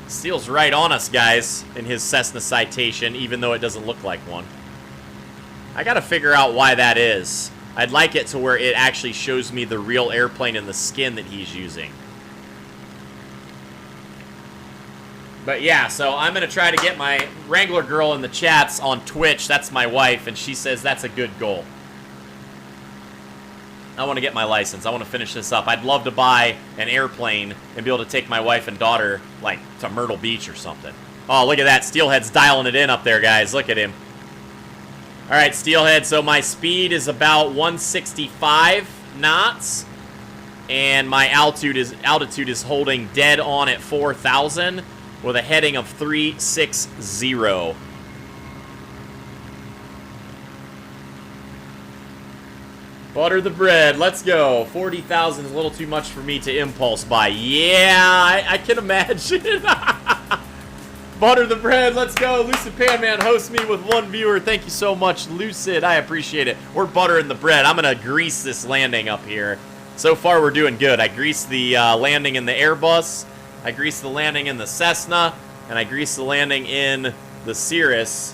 Steel's right on us, guys, in his Cessna Citation, even though it doesn't look like one. I gotta figure out why that is. I'd like it to where it actually shows me the real airplane and the skin that he's using. But yeah, so I'm gonna try to get my Wrangler girl in the chats on Twitch. That's my wife, and she says that's a good goal. I want to get my license. I want to finish this up. I'd love to buy an airplane and be able to take my wife and daughter, like, to Myrtle Beach or something. Oh, look at that. Steelhead's dialing it in up there, guys. Look at him. All right, Steelhead, so my speed is about 165 knots, and my altitude is holding dead on at 4,000 with a heading of 360. Butter the bread. Let's go. 40,000 is a little too much for me to impulse buy. Yeah, I can imagine. Butter the bread. Let's go. Lucid Panman hosts me with one viewer. Thank you so much, Lucid. I appreciate it. We're buttering the bread. I'm going to grease this landing up here. So far, we're doing good. I greased the landing in the Airbus. I greased the landing in the Cessna. And I greased the landing in the Cirrus.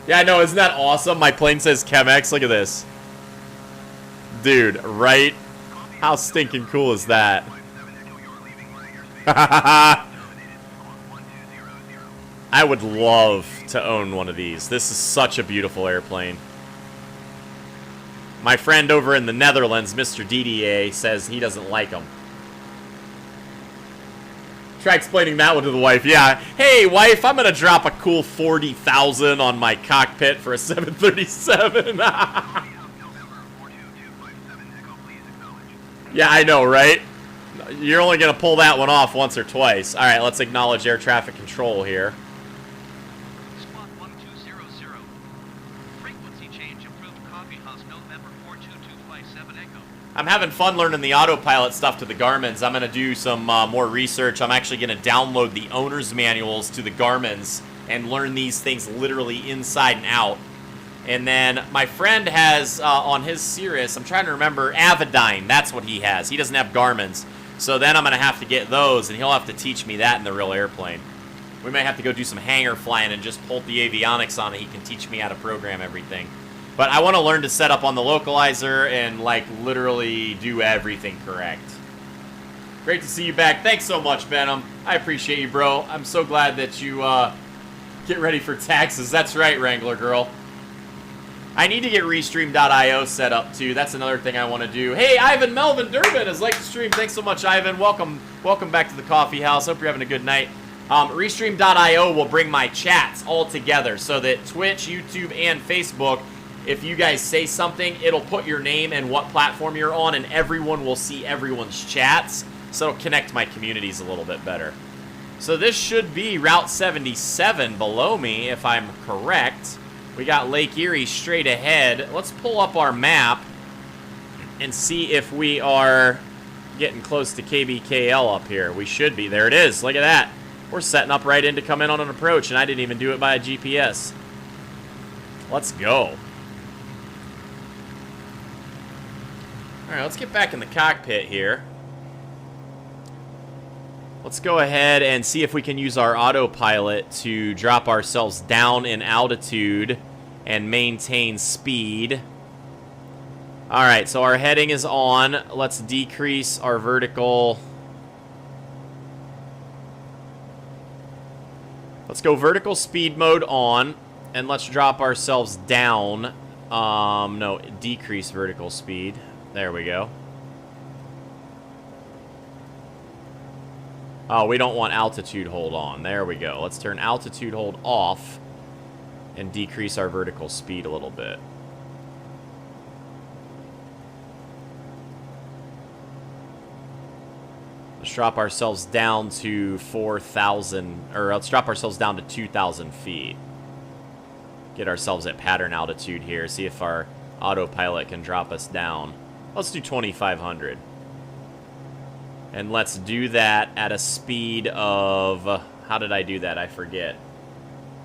Yeah, I know. Isn't that awesome? My plane says Chemex. Look at this. Dude, right? How stinking cool is that? I would love to own one of these. This is such a beautiful airplane. My friend over in the Netherlands, Mr. DDA, says he doesn't like them. Try explaining that one to the wife. Yeah. Hey, wife, I'm going to drop a cool 40,000 on my cockpit for a 737. Yeah, I know, right? You're only going to pull that one off once or twice. All right, let's acknowledge air traffic control here. Squawk 1200. Frequency change approved Coffee House November 42257 Echo. I'm having fun learning the autopilot stuff to the Garmins. I'm going to do some more research. I'm actually going to download the owner's manuals to the Garmins and learn these things literally inside and out. And then my friend has, on his Cirrus, I'm trying to remember, Avidyne. That's what he has. He doesn't have Garmin's. So then I'm going to have to get those, and he'll have to teach me that in the real airplane. We may have to go do some hangar flying and just bolt the avionics on it. He can teach me how to program everything. But I want to learn to set up on the localizer and, like, literally do everything correct. Great to see you back. Thanks so much, Venom. I appreciate you, bro. I'm so glad that you get ready for taxes. That's right, Wrangler girl. I need to get Restream.io set up, too. That's another thing I want to do. Hey, Ivan Melvin Durbin has liked the stream. Thanks so much, Ivan. Welcome back to the coffee house. Hope you're having a good night. Restream.io will bring my chats all together so that Twitch, YouTube, and Facebook, if you guys say something, it'll put your name and what platform you're on, and everyone will see everyone's chats. So it'll connect my communities a little bit better. So this should be Route 77 below me, if I'm correct. We got Lake Erie straight ahead. Let's pull up our map and see if we are getting close to KBKL up here. We should be. There it is. Look at that. We're setting up right in to come in on an approach, and I didn't even do it by a GPS. Let's go. All right, let's get back in the cockpit here. Let's go ahead and see if we can use our autopilot to drop ourselves down in altitude and maintain speed. All right, so our heading is on. Let's decrease our vertical. Let's go vertical speed mode on, and let's drop ourselves down. No, decrease vertical speed. There we go. Oh, we don't want altitude hold on. There we go. Let's turn altitude hold off and decrease our vertical speed a little bit. Let's drop ourselves down to 4,000, or let's drop ourselves down to 2,000 feet. Get ourselves at pattern altitude here. See if our autopilot can drop us down. Let's do 2,500. And let's do that at a speed of... How did I do that? I forget.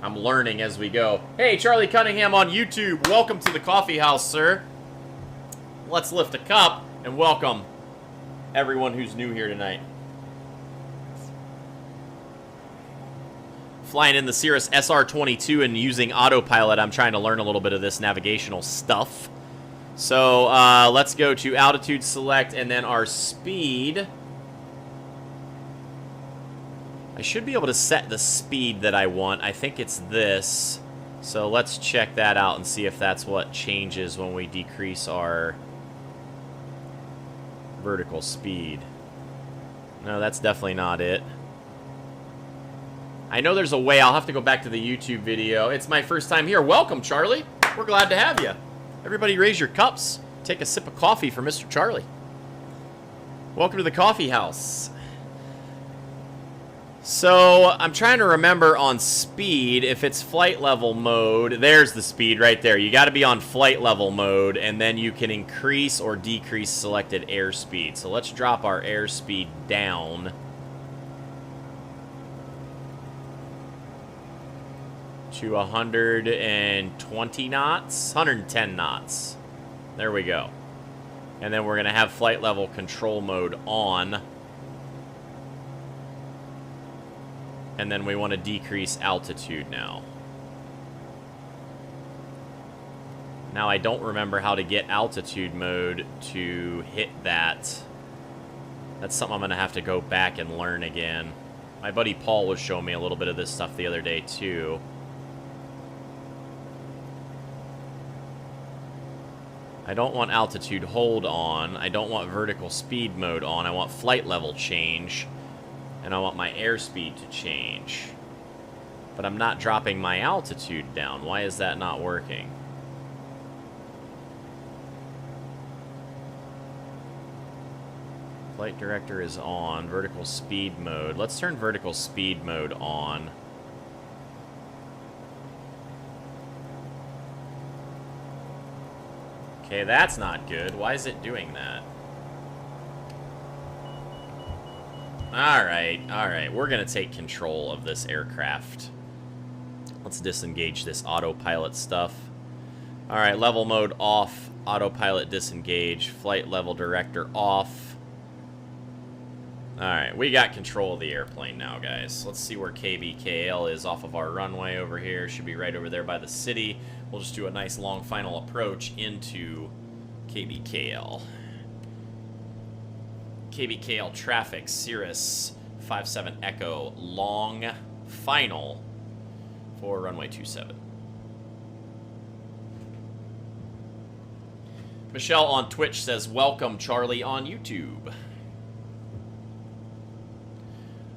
I'm learning as we go. Hey, Charlie Cunningham on YouTube. Welcome to the coffee house, sir. Let's lift a cup and welcome everyone who's new here tonight. Flying in the Cirrus SR-22 and using autopilot, I'm trying to learn a little bit of this navigational stuff. So let's go to altitude select and then our speed. I should be able to set the speed that I want. I think it's this. So let's check that out and see if that's what changes when we decrease our vertical speed. No, that's definitely not it. I know there's a way. I'll have to go back to the YouTube video. It's my first time here. Welcome, Charlie. We're glad to have you. Everybody raise your cups. Take a sip of coffee for Mr. Charlie. Welcome to the coffee house. So, I'm trying to remember on speed, if it's flight level mode, there's the speed right there. You got to be on flight level mode, and then you can increase or decrease selected airspeed. So let's drop our airspeed down to 120 knots, 110 knots. There we go. And then we're going to have flight level control mode on. And then we want to decrease altitude now. Now, I don't remember how to get altitude mode to hit that. That's something I'm going to have to go back and learn again. My buddy Paul was showing me a little bit of this stuff the other day, too. I don't want altitude hold on. I don't want vertical speed mode on. I want flight level change. And I want my airspeed to change. But I'm not dropping my altitude down. Why is that not working? Flight director is on. Vertical speed mode. Let's turn vertical speed mode on. Okay, that's not good. Why is it doing that? Alright. We're going to take control of this aircraft. Let's disengage this autopilot stuff. Alright, level mode off. Autopilot disengage. Flight level director off. Alright, we got control of the airplane now, guys. Let's see where KBKL is off of our runway over here. Should be right over there by the city. We'll just do a nice long final approach into KBKL. KBKL traffic, Cirrus 57 Echo, long final for runway 27. Michelle on Twitch says, welcome Charlie on YouTube.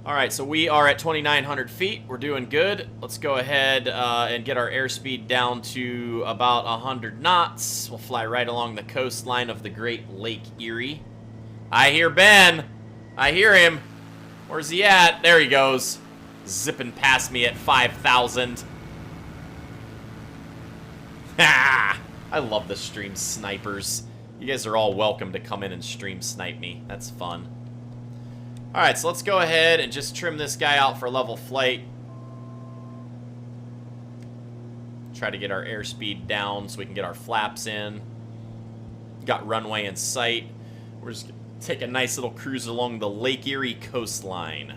Alright, so we are at 2,900 feet. We're doing good. Let's go ahead and get our airspeed down to about 100 knots. We'll fly right along the coastline of the Great Lake Erie. I hear Ben. I hear him. Where's he at? There he goes. Zipping past me at 5,000. Ha! I love the stream snipers. You guys are all welcome to come in and stream snipe me. That's fun. Alright, so let's go ahead and just trim this guy out for level flight. Try to get our airspeed down so we can get our flaps in. Got runway in sight. We're just going to take a nice little cruise along the Lake Erie coastline.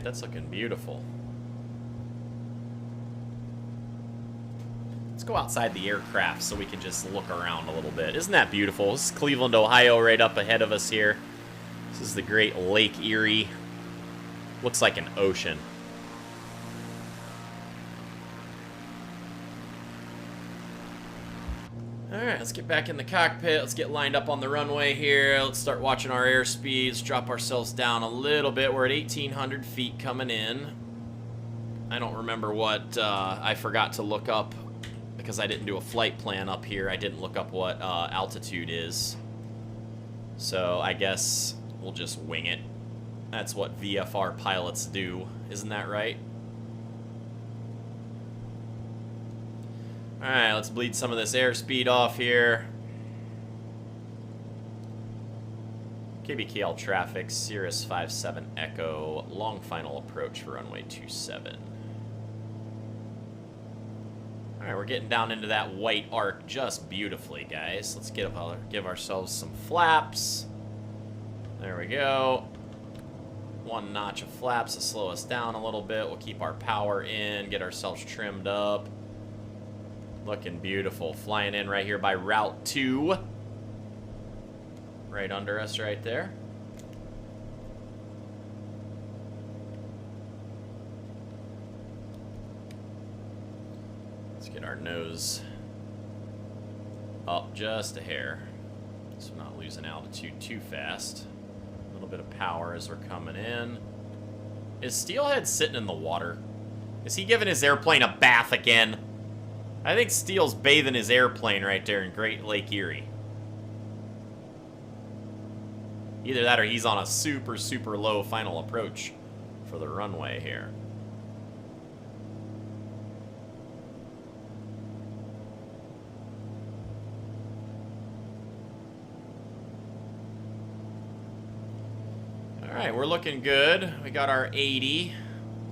That's looking beautiful. Let's go outside the aircraft so we can just look around a little bit. Isn't that beautiful? This is Cleveland, Ohio right up ahead of us here. This is the Great Lake Erie. Looks like an ocean. Alright, let's get back in the cockpit. Let's get lined up on the runway here. Let's start watching our airspeeds. Drop ourselves down a little bit. We're at 1,800 feet coming in. I don't remember what I forgot to look up because I didn't do a flight plan up here. I didn't look up what altitude is. So I guess we'll just wing it. That's what VFR pilots do. Isn't that right? Alright, let's bleed some of this airspeed off here. KBKL traffic, Cirrus 57 Echo, long final approach for runway 27. Alright, we're getting down into that white arc just beautifully, guys. Let's give ourselves some flaps. There we go. One notch of flaps to slow us down a little bit. We'll keep our power in, get ourselves trimmed up. Looking beautiful. Flying in right here by Route 2. Right under us right there. Let's get our nose up just a hair, so we're not losing altitude too fast. A little bit of power as we're coming in. Is Steelhead sitting in the water? Is he giving his airplane a bath again? I think Steele's bathing his airplane right there in Great Lake Erie. Either that or he's on a super, super low final approach for the runway here. Alright, we're looking good. We got our 80.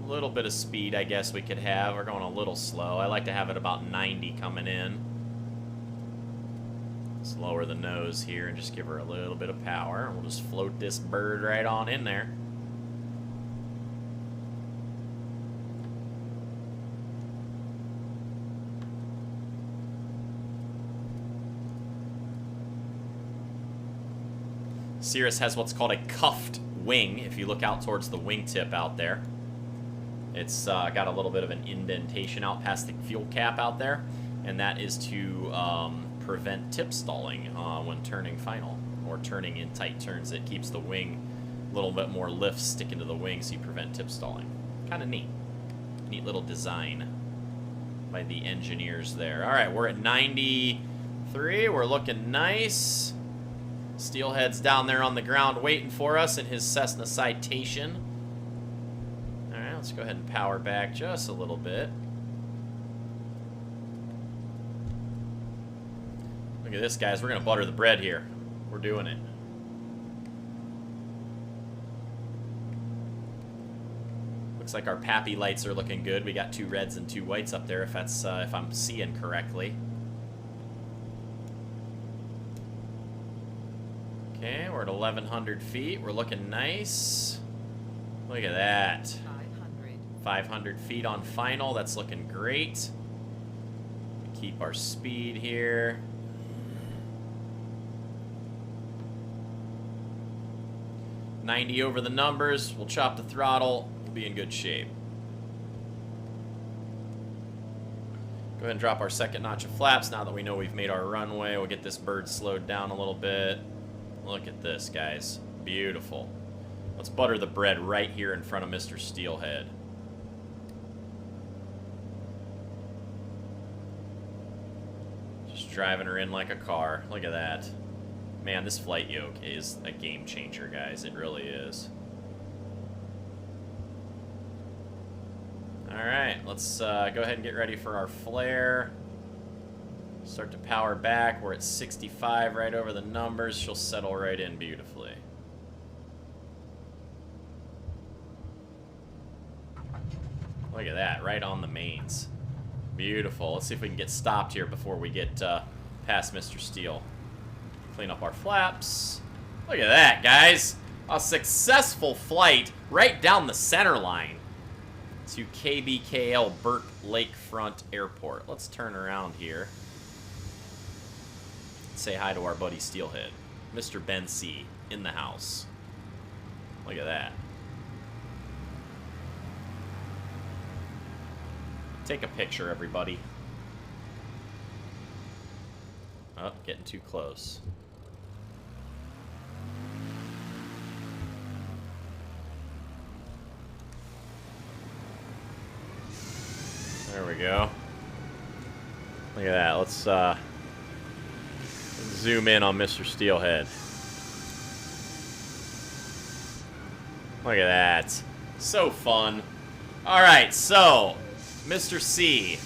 A little bit of speed, I guess we could have. We're going a little slow. I like to have it about 90 coming in. Let's lower the nose here and just give her a little bit of power. We'll just float this bird right on in there. Cirrus has what's called a cuffed wing, if you look out towards the wingtip out there. It's got a little bit of an indentation out past the fuel cap out there, and that is to prevent tip stalling when turning final, or turning in tight turns. It keeps the wing a little bit more lift sticking to the wing so you prevent tip stalling. Kind of neat. Neat little design by the engineers there. Alright, we're at 93. We're looking nice. Steelhead's down there on the ground waiting for us in his Cessna Citation. Alright, let's go ahead and power back just a little bit. Look at this, guys. We're going to butter the bread here. We're doing it. Looks like our pappy lights are looking good. We got 2 reds and 2 whites up there, if I'm seeing correctly. Okay, we're at 1,100 feet. We're looking nice. Look at that. 500 feet on final. That's looking great. Keep our speed here. $90 over the numbers. We'll chop the throttle. We'll be in good shape. Go ahead and drop our second notch of flaps now that we know we've made our runway. We'll get this bird slowed down a little bit. Look at this, guys. Beautiful. Let's butter the bread right here in front of Mr. Steelhead. Just driving her in like a car. Look at that. Man, this flight yoke is a game changer, guys. It really is. Alright, let's go ahead and get ready for our flare. Start to power back. We're at 65 right over the numbers. She'll settle right in beautifully. Look at that, right on the mains. Beautiful. Let's see if we can get stopped here before we get past Mr. Steel. Clean up our flaps. Look at that, guys. A successful flight right down the center line to KBKL Burke Lakefront Airport. Let's turn around here. Say hi to our buddy Steelhead. Mr. Ben C. in the house. Look at that. Take a picture, everybody. Oh, getting too close. There we go. Look at that. Let's zoom in on Mr. Steelhead. Look at that. So fun. Alright, so, Mr. C,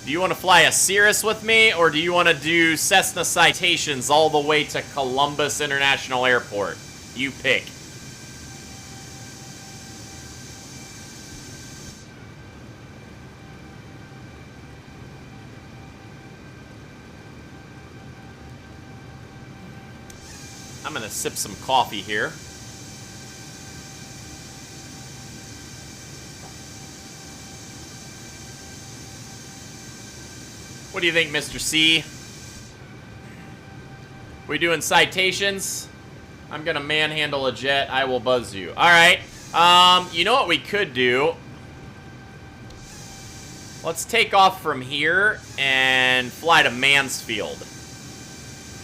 do you want to fly a Cirrus with me, or do you want to do Cessna Citations all the way to Columbus International Airport? You pick. I'm going to sip some coffee here. What do you think, Mr. C? We doing citations? I'm going to manhandle a jet. I will buzz you. All right. You know what we could do? Let's take off from here and fly to Mansfield.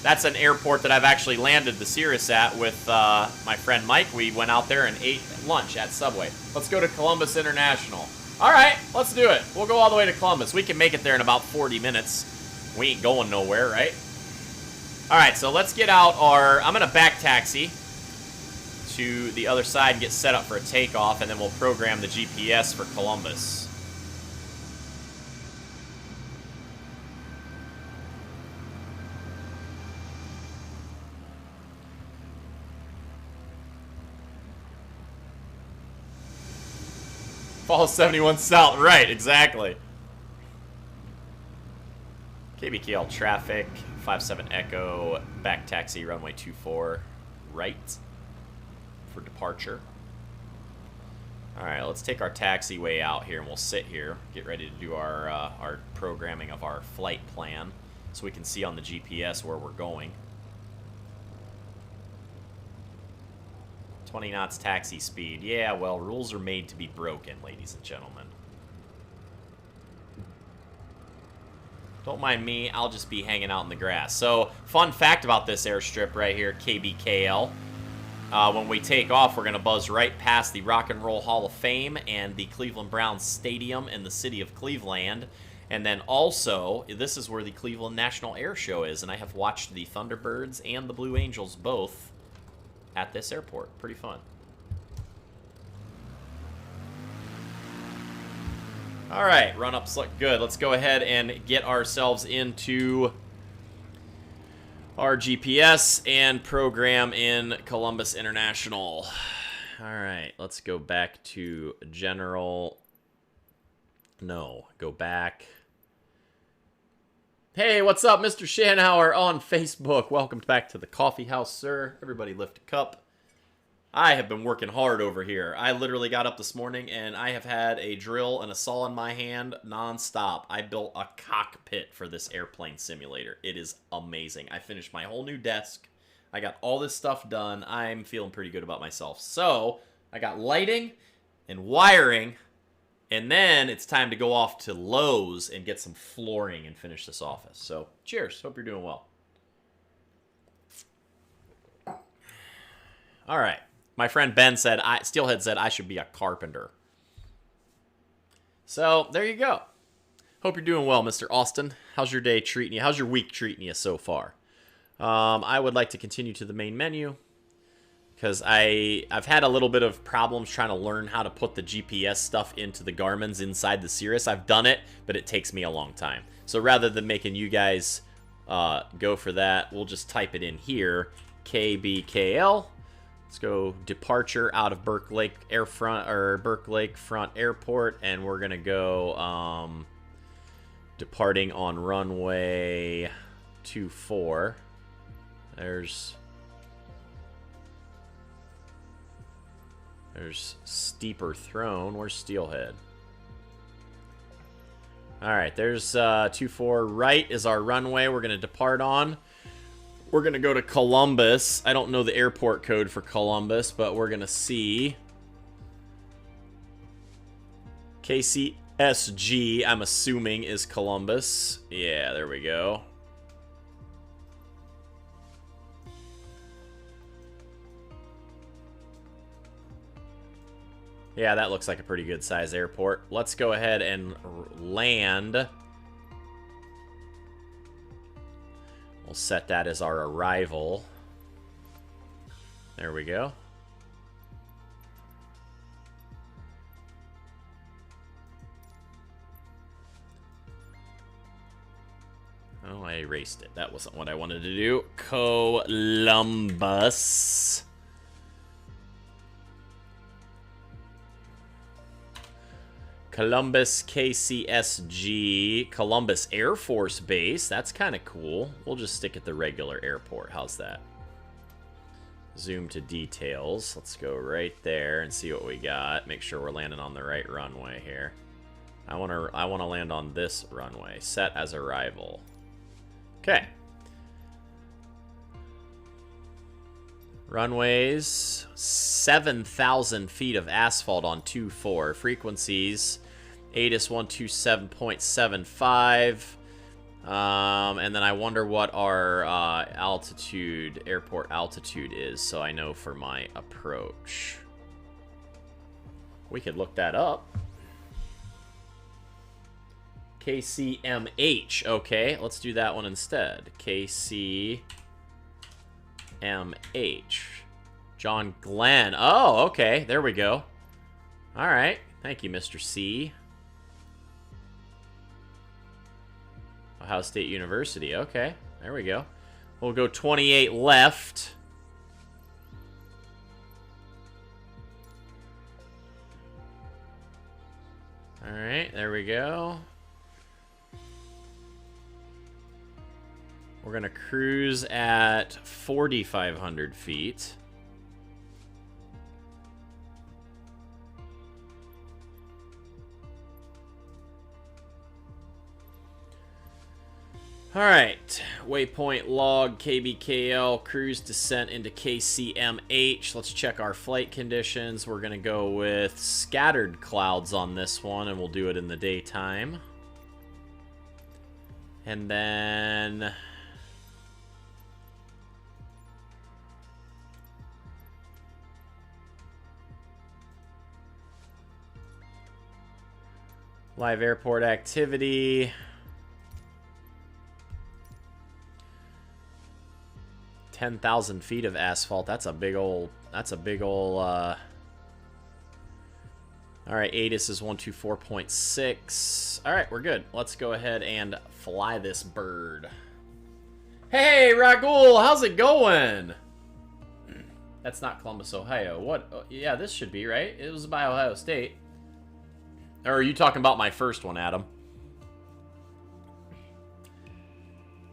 That's an airport that I've actually landed the Cirrus at with my friend Mike. We went out there and ate lunch at Subway. Let's go to Columbus International. All right, let's do it. We'll go all the way to Columbus. We can make it there in about 40 minutes. We ain't going nowhere, right? All right, so let's get out our... I'm going to back taxi to the other side and get set up for a takeoff, and then we'll program the GPS for Columbus. Follow 71 south. Right, exactly. KBKL traffic, 57 Echo, back taxi, runway 24, right for departure. All right, let's take our taxiway out here, and we'll sit here, get ready to do our programming of our flight plan, so we can see on the GPS where we're going. 20 knots taxi speed. Yeah, well, rules are made to be broken, ladies and gentlemen. Don't mind me, I'll just be hanging out in the grass. So, fun fact about this airstrip right here, KBKL. When we take off, we're going to buzz right past the Rock and Roll Hall of Fame and the Cleveland Browns Stadium in the city of Cleveland. And then also, this is where the Cleveland National Air Show is, and I have watched the Thunderbirds and the Blue Angels both at this airport. Pretty fun. All right, run-ups look good. Let's go ahead and get ourselves into our GPS and program in Columbus International. All right, let's go back to general. No, go back. Hey, what's up, Mr. Schanauer on Facebook? Welcome back to the coffee house, sir. Everybody lift a cup. I have been working hard over here. I literally got up this morning and I have had a drill and a saw in my hand nonstop. I built a cockpit for this airplane simulator. It is amazing. I finished my whole new desk. I got all this stuff done. I'm feeling pretty good about myself. So, I got lighting and wiring, and then it's time to go off to Lowe's and get some flooring and finish this office. So, cheers. Hope you're doing well. All right. My friend Ben said, Steelhead said I should be a carpenter. So, there you go. Hope you're doing well, Mr. Austin. How's your day treating you? How's your week treating you so far? I would like to continue to the main menu, because I've had a little bit of problems trying to learn how to put the GPS stuff into the Garmin's inside the Cirrus. I've done it, but it takes me a long time. So rather than making you guys go for that, we'll just type it in here, KBKL. Let's go departure out of Burke Lake Front Airport, and we're gonna go departing on runway 24. There's Steeper Throne. Where's Steelhead? All right, there's 24. Right is our runway we're gonna depart on. We're going to go to Columbus. I don't know the airport code for Columbus, but we're going to see KCSG, I'm assuming, is Columbus. Yeah, there we go. Yeah, that looks like a pretty good size airport. Let's go ahead and land. We'll set that as our arrival. There we go. Oh, I erased it. That wasn't what I wanted to do. Columbus. Columbus KCSG, Columbus Air Force Base. That's kind of cool. We'll just stick at the regular airport. How's that? Zoom to details. Let's go right there and see what we got. Make sure we're landing on the right runway here. I want to land on this runway. Set as arrival. Okay. Runways, 7,000 feet of asphalt on 2-4. Frequencies, ATIS 127.75. And then I wonder what our altitude, airport altitude is, so I know for my approach. We could look that up. KCMH. Okay, let's do that one instead. KCMH. John Glenn. Oh, okay. There we go. All right. Thank you, Mr. C. Ohio State University. Okay. There we go. We'll go 28 left. All right. There we go. We're going to cruise at 4,500 feet. Alright, waypoint log, KBKL, cruise descent into KCMH. Let's check our flight conditions. We're going to go with scattered clouds on this one, and we'll do it in the daytime. And then... live airport activity. 10,000 feet of asphalt. That's a big old, all right, ATIS is 124.6. All right, we're good. Let's go ahead and fly this bird. Hey, Ragul, how's it going? That's not Columbus, Ohio. What? Oh, yeah, this should be, right? It was by Ohio State. Or are you talking about my first one, Adam?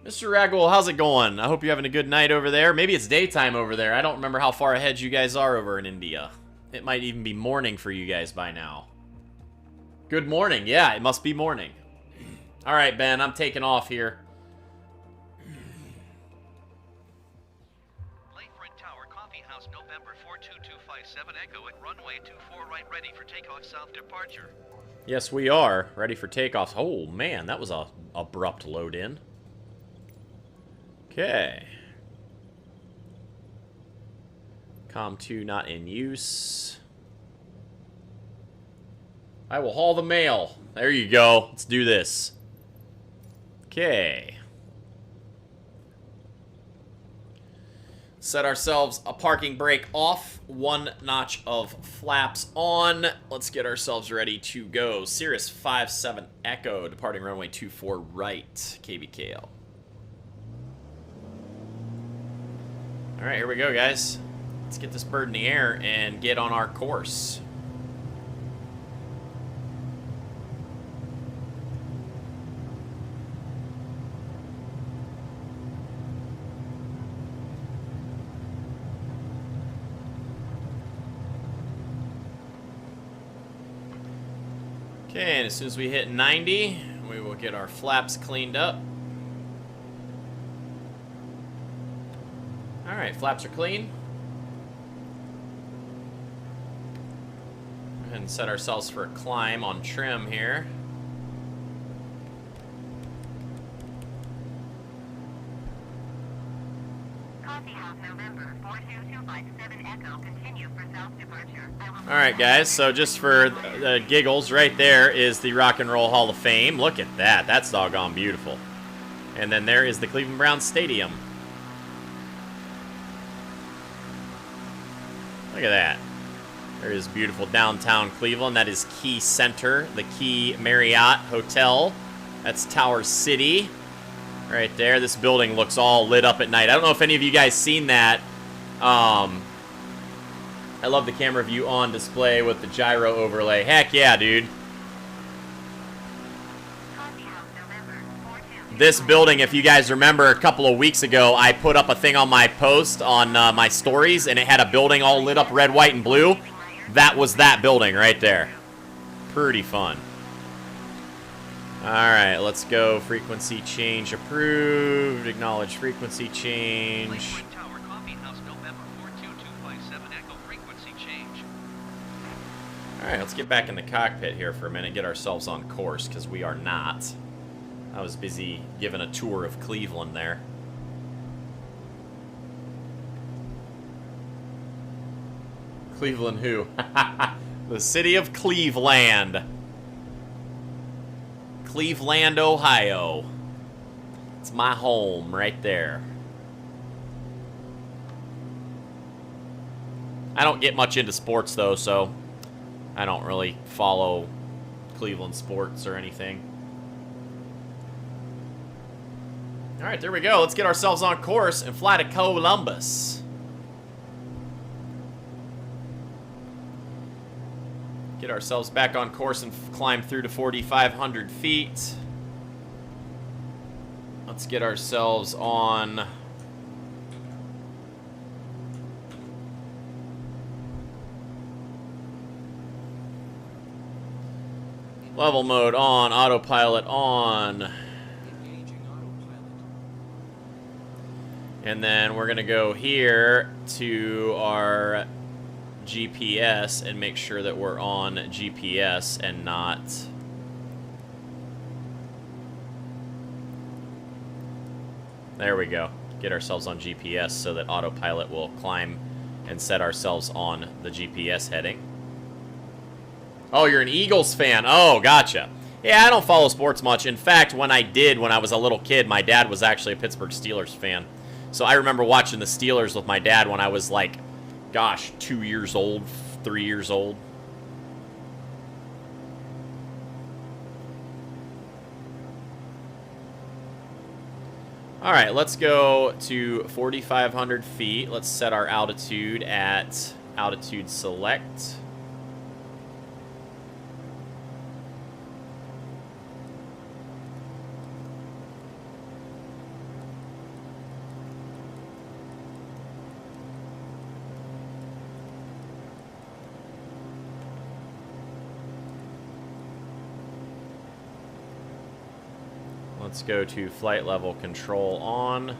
Mr. Ragul, how's it going? I hope you're having a good night over there. Maybe it's daytime over there. I don't remember how far ahead you guys are over in India. It might even be morning for you guys by now. Good morning. Yeah, it must be morning. All right, Ben, I'm taking off here. Lakefront Tower, Coffee House, November 42257 Echo at runway 24 right, ready for takeoff, south departure. Yes, we are. Ready for takeoff. Oh, man, that was a abrupt load in. Okay. COM 2 not in use. I will haul the mail. There you go. Let's do this. Okay. Set ourselves a parking brake off. 1 notch of flaps on. Let's get ourselves ready to go. Cirrus 57 Echo, departing runway 24 right, KBKL. Alright, here we go, guys. Let's get this bird in the air and get on our course. Okay, and as soon as we hit 90, we will get our flaps cleaned up. Alright, flaps are clean. Go ahead and set ourselves for a climb on trim here. Coffee House, November 42257 Echo, continue for south departure. Alright, guys, so just for the giggles, right there is the Rock and Roll Hall of Fame. Look at that. That's doggone beautiful. And then there is the Cleveland Browns Stadium. Look at that. There is beautiful downtown Cleveland. That is Key Center, the Key Marriott Hotel. That's Tower City. Right there. This building looks all lit up at night. I don't know if any of you guys seen that. I love the camera view on display with the gyro overlay. Heck yeah, dude. This building, if you guys remember, a couple of weeks ago, I put up a thing on my post on my stories, and it had a building all lit up red, white, and blue. That was that building right there. Pretty fun. Alright, let's go. Frequency change approved. Acknowledge frequency change. Lakefront Tower, Coffee House, November 42257 Echo, frequency change. Alright, let's get back in the cockpit here for a minute, get ourselves on course, because we are not. I was busy giving a tour of Cleveland there. Cleveland who? The city of Cleveland. Cleveland, Ohio. It's my home right there. I don't get much into sports though, so I don't really follow Cleveland sports or anything. Alright, there we go. Let's get ourselves on course and fly to Columbus. Get ourselves back on course and climb through to 4,500 feet. Let's get ourselves on. Level mode on, autopilot on. And then we're going to go here to our GPS and make sure that we're on GPS and not... There we go. Get ourselves on GPS so that autopilot will climb and set ourselves on the GPS heading. Oh, you're an Eagles fan. Oh, gotcha. Yeah, I don't follow sports much. In fact, when I was a little kid, my dad was actually a Pittsburgh Steelers fan. So I remember watching the Steelers with my dad when I was like, gosh, 2 years old, 3 years old. All right, let's go to 4,500 feet. Let's set our altitude at altitude select. Let's go to flight level control on.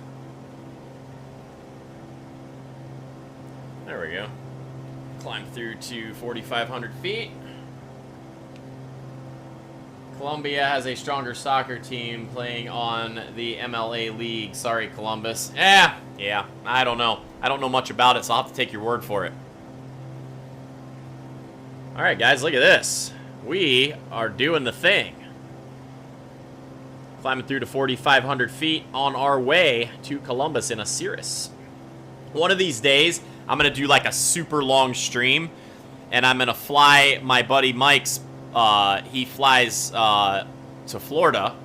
There we go. Climb through to 4,500 feet. Columbia has a stronger soccer team playing on the MLA League. Sorry, Columbus. Yeah, I don't know. I don't know much about it, so I'll have to take your word for it. All right, guys, look at this. We are doing the thing. Climbing through to 4,500 feet on our way to Columbus in a Cirrus. One of these days, I'm going to do like a super long stream, and I'm going to fly my buddy Mike's, he flies to Florida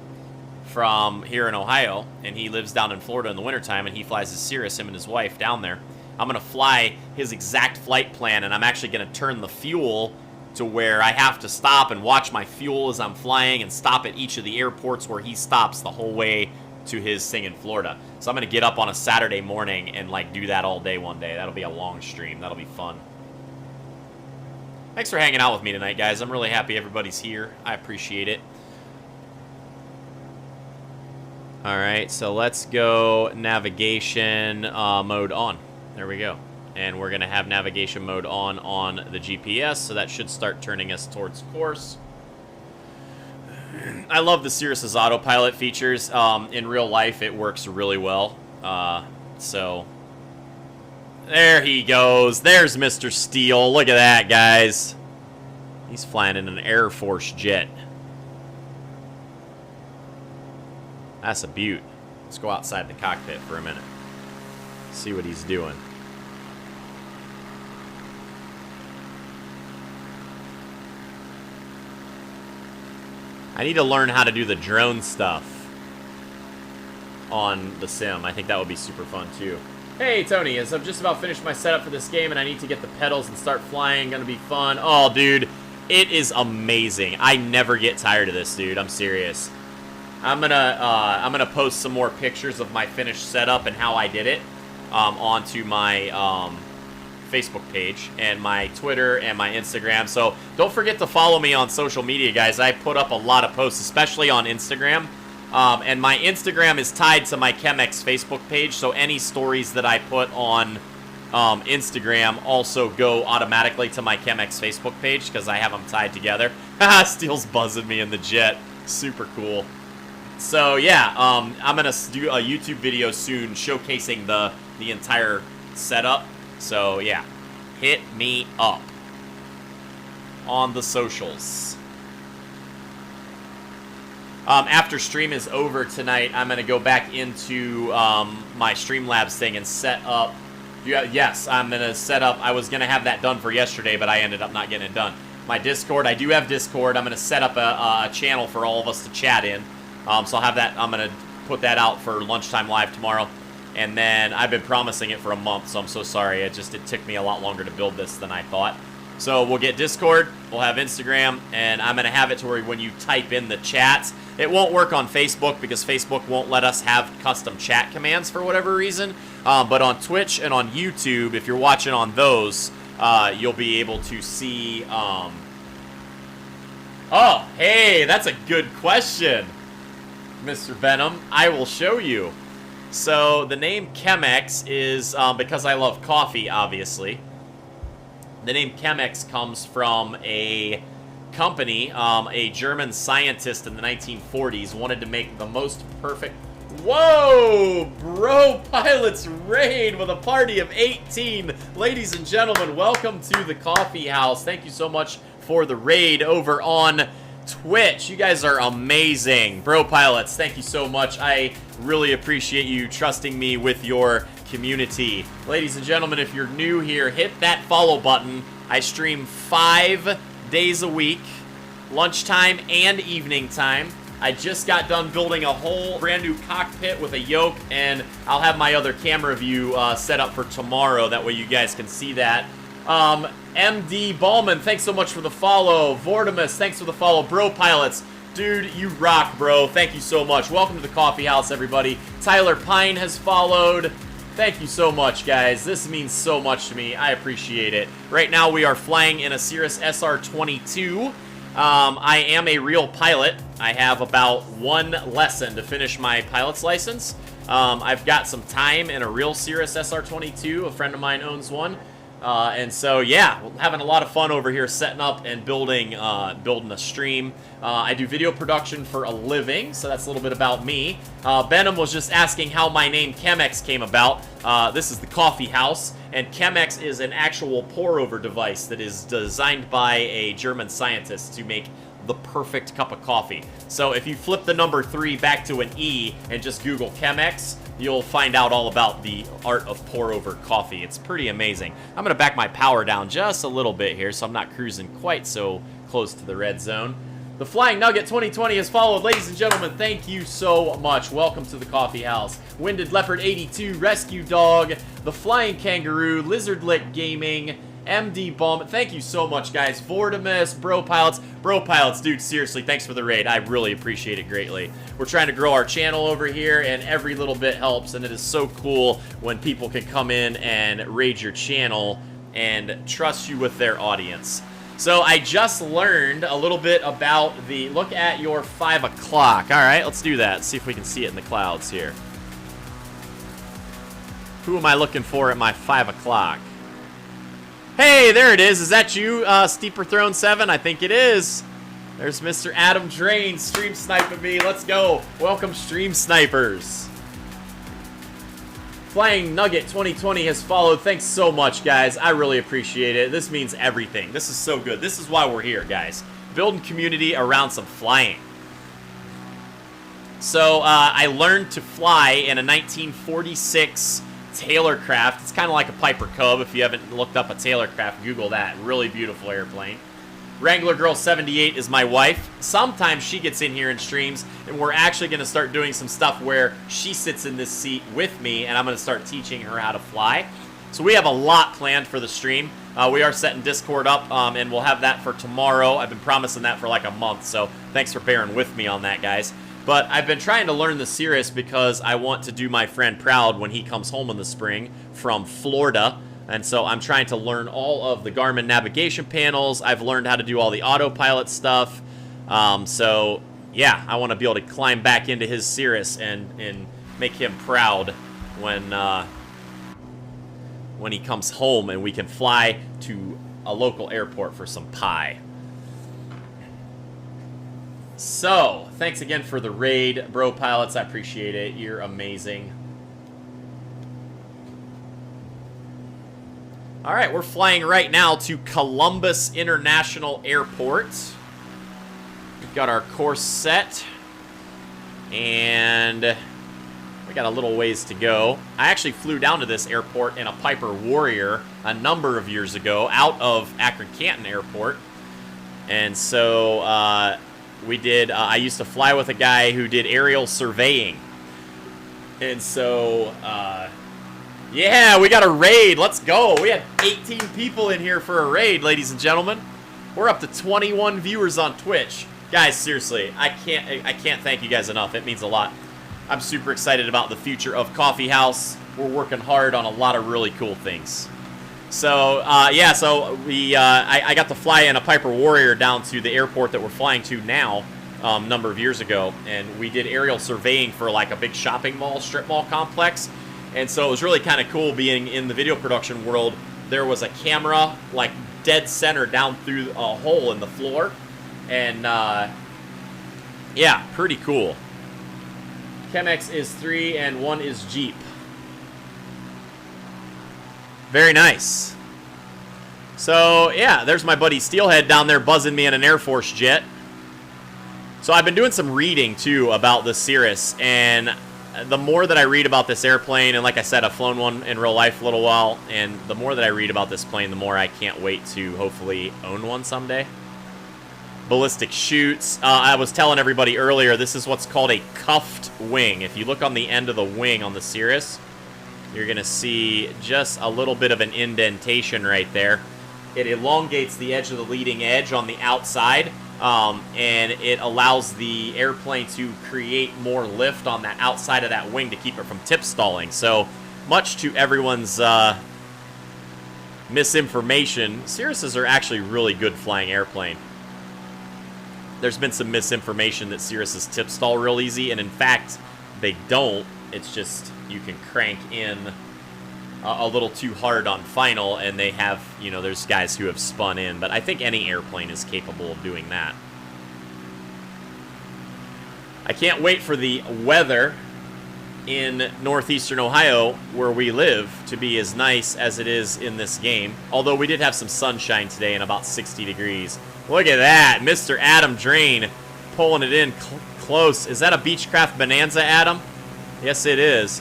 from here in Ohio, and he lives down in Florida in the wintertime, and he flies his Cirrus, him and his wife, down there. I'm going to fly his exact flight plan, and I'm actually going to turn the fuel to where I have to stop and watch my fuel as I'm flying and stop at each of the airports where he stops the whole way to his thing in Florida. So I'm going to get up on a Saturday morning and like do that all day one day. That'll be a long stream. That'll be fun. Thanks for hanging out with me tonight, guys. I'm really happy everybody's here. I appreciate it. All right, so let's go navigation mode on. There we go. And we're going to have navigation mode on the GPS, so that should start turning us towards course. I love the Cirrus's autopilot features. In real life, it works really well. So, there he goes. There's Mr. Steele. Look at that, guys. He's flying in an Air Force jet. That's a beaut. Let's go outside the cockpit for a minute. See what he's doing. I need to learn how to do the drone stuff on the sim. I think that would be super fun too. Hey Tony, as I've just about finished my setup for this game and I need to get the pedals and start flying, gonna be fun. Oh dude, it is amazing. I never get tired of this, dude. I'm serious. I'm gonna post some more pictures of my finished setup and how I did it onto my Facebook page and my Twitter and my Instagram. So don't forget to follow me on social media, guys. I put up a lot of posts, especially on Instagram. And my Instagram is tied to my Chemex Facebook page, so any stories that I put on Instagram also go automatically to my Chemex Facebook page because I have them tied together. Haha, Steele's buzzing me in the jet. Super cool. So yeah, I'm gonna do a YouTube video soon showcasing the entire setup. So yeah, hit me up on the socials. After stream is over tonight, I'm gonna go back into my Streamlabs thing and set up. Yes, I'm gonna set up. I was gonna have that done for yesterday, but I ended up not getting it done. My Discord, I do have Discord. I'm gonna set up a channel for all of us to chat in. So I'll have that. I'm gonna put that out for lunchtime live tomorrow. And then I've been promising it for a month, so I'm so sorry. It took me a lot longer to build this than I thought. So we'll get Discord, we'll have Instagram, and I'm going to have it to where when you type in the chats, It won't work on Facebook because Facebook won't let us have custom chat commands for whatever reason. But on Twitch and on YouTube, if you're watching on those, you'll be able to see... Oh, hey, that's a good question, Mr. Venom. I will show you. So the name Chemex is because I love coffee, obviously. The name Chemex comes from a company, a German scientist in the 1940s wanted to make the most perfect... Whoa! Bro Pilots raid with a party of 18. Ladies and gentlemen, welcome to the coffee house. Thank you so much for the raid over on Twitch. You guys are amazing. Bro Pilots, thank you so much. I really appreciate you trusting me with your community. Ladies and gentlemen, if you're new here, hit that follow button. I stream 5 days a week, lunchtime and evening time. I just got done building a whole brand new cockpit with a yoke, and I'll have my other camera view set up for tomorrow. That way you guys can see that. MD Ballman, thanks so much for the follow. Vortimus, thanks for the follow. Bro Pilots, dude, you rock, bro. Thank you so much. Welcome to the coffee house, everybody. Tyler Pine has followed. Thank you so much, guys. This means so much to me. I appreciate it. Right now, we are flying in a Cirrus SR-22. I am a real pilot. I have about 1 lesson to finish my pilot's license. I've got some time in a real Cirrus SR-22. A friend of mine owns one. And so, yeah, we're having a lot of fun over here setting up and building a stream. I do video production for a living, so that's a little bit about me. Benham was just asking how my name Chemex came about. This is the coffee house, and Chemex is an actual pour-over device that is designed by a German scientist to make the perfect cup of coffee. So if you flip the number 3 back to an E and just Google Chemex, you'll find out all about the art of pour-over coffee. It's pretty amazing. I'm going to back my power down just a little bit here so I'm not cruising quite so close to the red zone. The Flying Nugget 2020 has followed. Ladies and gentlemen, thank you so much. Welcome to the coffee house. Winded Leopard 82, Rescue Dog, The Flying Kangaroo, Lizard Lick Gaming, MD Bomb. Thank you so much, guys. Vortimus, Bro Pilots, dude, seriously, thanks for the raid. I really appreciate it greatly. We're trying to grow our channel over here, and every little bit helps, and it is so cool when people can come in and raid your channel and trust you with their audience. So I just learned a little bit about the... Look at your 5 o'clock. All right, let's do that. See if we can see it in the clouds here. Who am I looking for at my 5 o'clock? Hey, there it is. Is that you, Steeper Throne 7? I think it is. There's Mr. Adam Drain stream sniping me. Let's go. Welcome, stream snipers. Flying Nugget 2020 has followed. Thanks so much, guys. I really appreciate it. This means everything. This is so good. This is why we're here, guys. Building community around some flying. So, I learned to fly in a 1946 Taylorcraft. It's kind of like a Piper Cub. If you haven't looked up a Taylorcraft, Google that. Really beautiful airplane. Wrangler Girl 78 is my wife. Sometimes she gets in here and streams, and we're actually going to start doing some stuff where she sits in this seat with me, and I'm going to start teaching her how to fly. So we have a lot planned for the stream. We are setting Discord up, and we'll have that for tomorrow. I've been promising that for like a month, so thanks for bearing with me on that, guys. But I've been trying to learn the Cirrus because I want to do my friend proud when he comes home in the spring from Florida. And so I'm trying to learn all of the Garmin navigation panels. I've learned how to do all the autopilot stuff. So, yeah, I want to be able to climb back into his Cirrus and make him proud when he comes home and we can fly to a local airport for some pie. So, thanks again for the raid, Bro Pilots. I appreciate it. You're amazing. All right, we're flying right now to Columbus International Airport. We've got our course set, and we got a little ways to go. I actually flew down to this airport in a Piper Warrior a number of years ago out of Akron-Canton Airport. And so we did, I used to fly with a guy who did aerial surveying. And so, yeah, we got a raid. Let's go. We had 18 people in here for a raid, ladies and gentlemen. We're up to 21 viewers on Twitch. Guys, seriously, I can't thank you guys enough. It means a lot. I'm super excited about the future of Coffee House. We're working hard on a lot of really cool things. So, yeah, so I got to fly in a Piper Warrior down to the airport that we're flying to now a number of years ago, and we did aerial surveying for like a big shopping mall, strip mall complex, and so it was really kind of cool being in the video production world. There was a camera like dead center down through a hole in the floor, and yeah, pretty cool. Chemex is 3 and 1 is Jeep. Very nice. So, yeah, there's my buddy Steelhead down there buzzing me in an Air Force jet. So I've been doing some reading, too, about the Cirrus, and the more that I read about this airplane, and like I said, I've flown one in real life a little while, and the more that I read about this plane, the more I can't wait to hopefully own one someday. Ballistic chutes. I was telling everybody earlier, this is what's called a cuffed wing. If you look on the end of the wing on the Cirrus, you're going to see just a little bit of an indentation right there. It elongates the edge of the leading edge on the outside, and it allows the airplane to create more lift on that outside of that wing to keep it from tip stalling. So, much to everyone's misinformation, Cirruses are actually really good flying airplane. There's been some misinformation that Cirruses tip stall real easy, and in fact, they don't. It's just you can crank in a little too hard on final, and they have, you know, there's guys who have spun in, but I think any airplane is capable of doing that. I can't wait for the weather in northeastern Ohio, where we live, to be as nice as it is in this game. Although we did have some sunshine today and about 60 degrees. Look at that, Mr. Adam Drain pulling it in close. Is that a Beechcraft Bonanza, Adam? Yes, it is.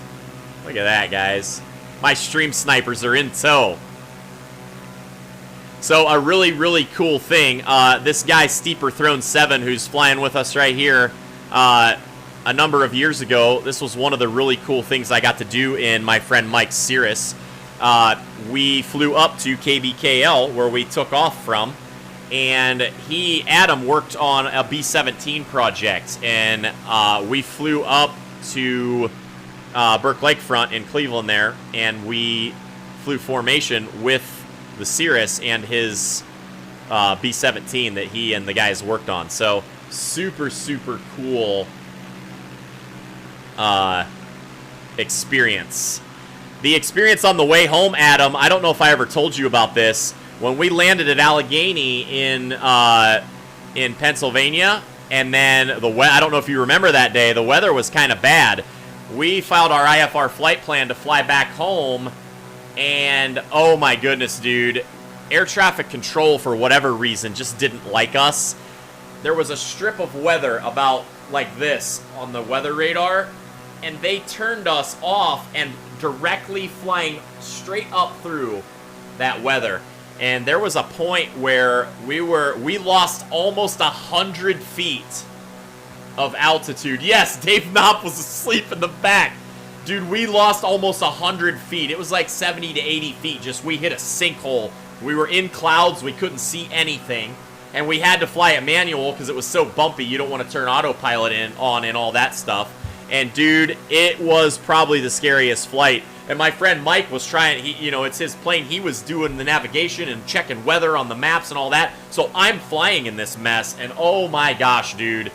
Look at that, guys. My stream snipers are in tow. So a really, really cool thing. This guy, Steeper Throne 7, who's flying with us right here, a number of years ago, this was one of the really cool things I got to do in my friend Mike's Cirrus. We flew up to KBKL, where we took off from, and Adam worked on a B-17 project, and we flew up to Burke Lakefront in Cleveland there, and we flew formation with the Cirrus and his B-17 that he and the guys worked on. So super, super cool experience. The experience on the way home, Adam, I don't know if I ever told you about this. When we landed at Allegheny in Pennsylvania, and then I don't know if you remember that day, the weather was kind of bad. We filed our IFR flight plan to fly back home, and oh my goodness, dude, air traffic control, for whatever reason, just didn't like us. There was a strip of weather about like this on the weather radar, and they turned us off and directly flying straight up through that weather. And there was a point where we lost almost 100 feet of altitude. Yes, Dave Knopp was asleep in the back. Dude, we lost almost 100 feet. It was like 70 to 80 feet. Just we hit a sinkhole. We were in clouds. We couldn't see anything. And we had to fly it manual because it was so bumpy. You don't want to turn autopilot on and all that stuff. And dude, it was probably the scariest flight. And my friend Mike was trying, it's his plane. He was doing the navigation and checking weather on the maps and all that. So I'm flying in this mess. And oh my gosh, dude.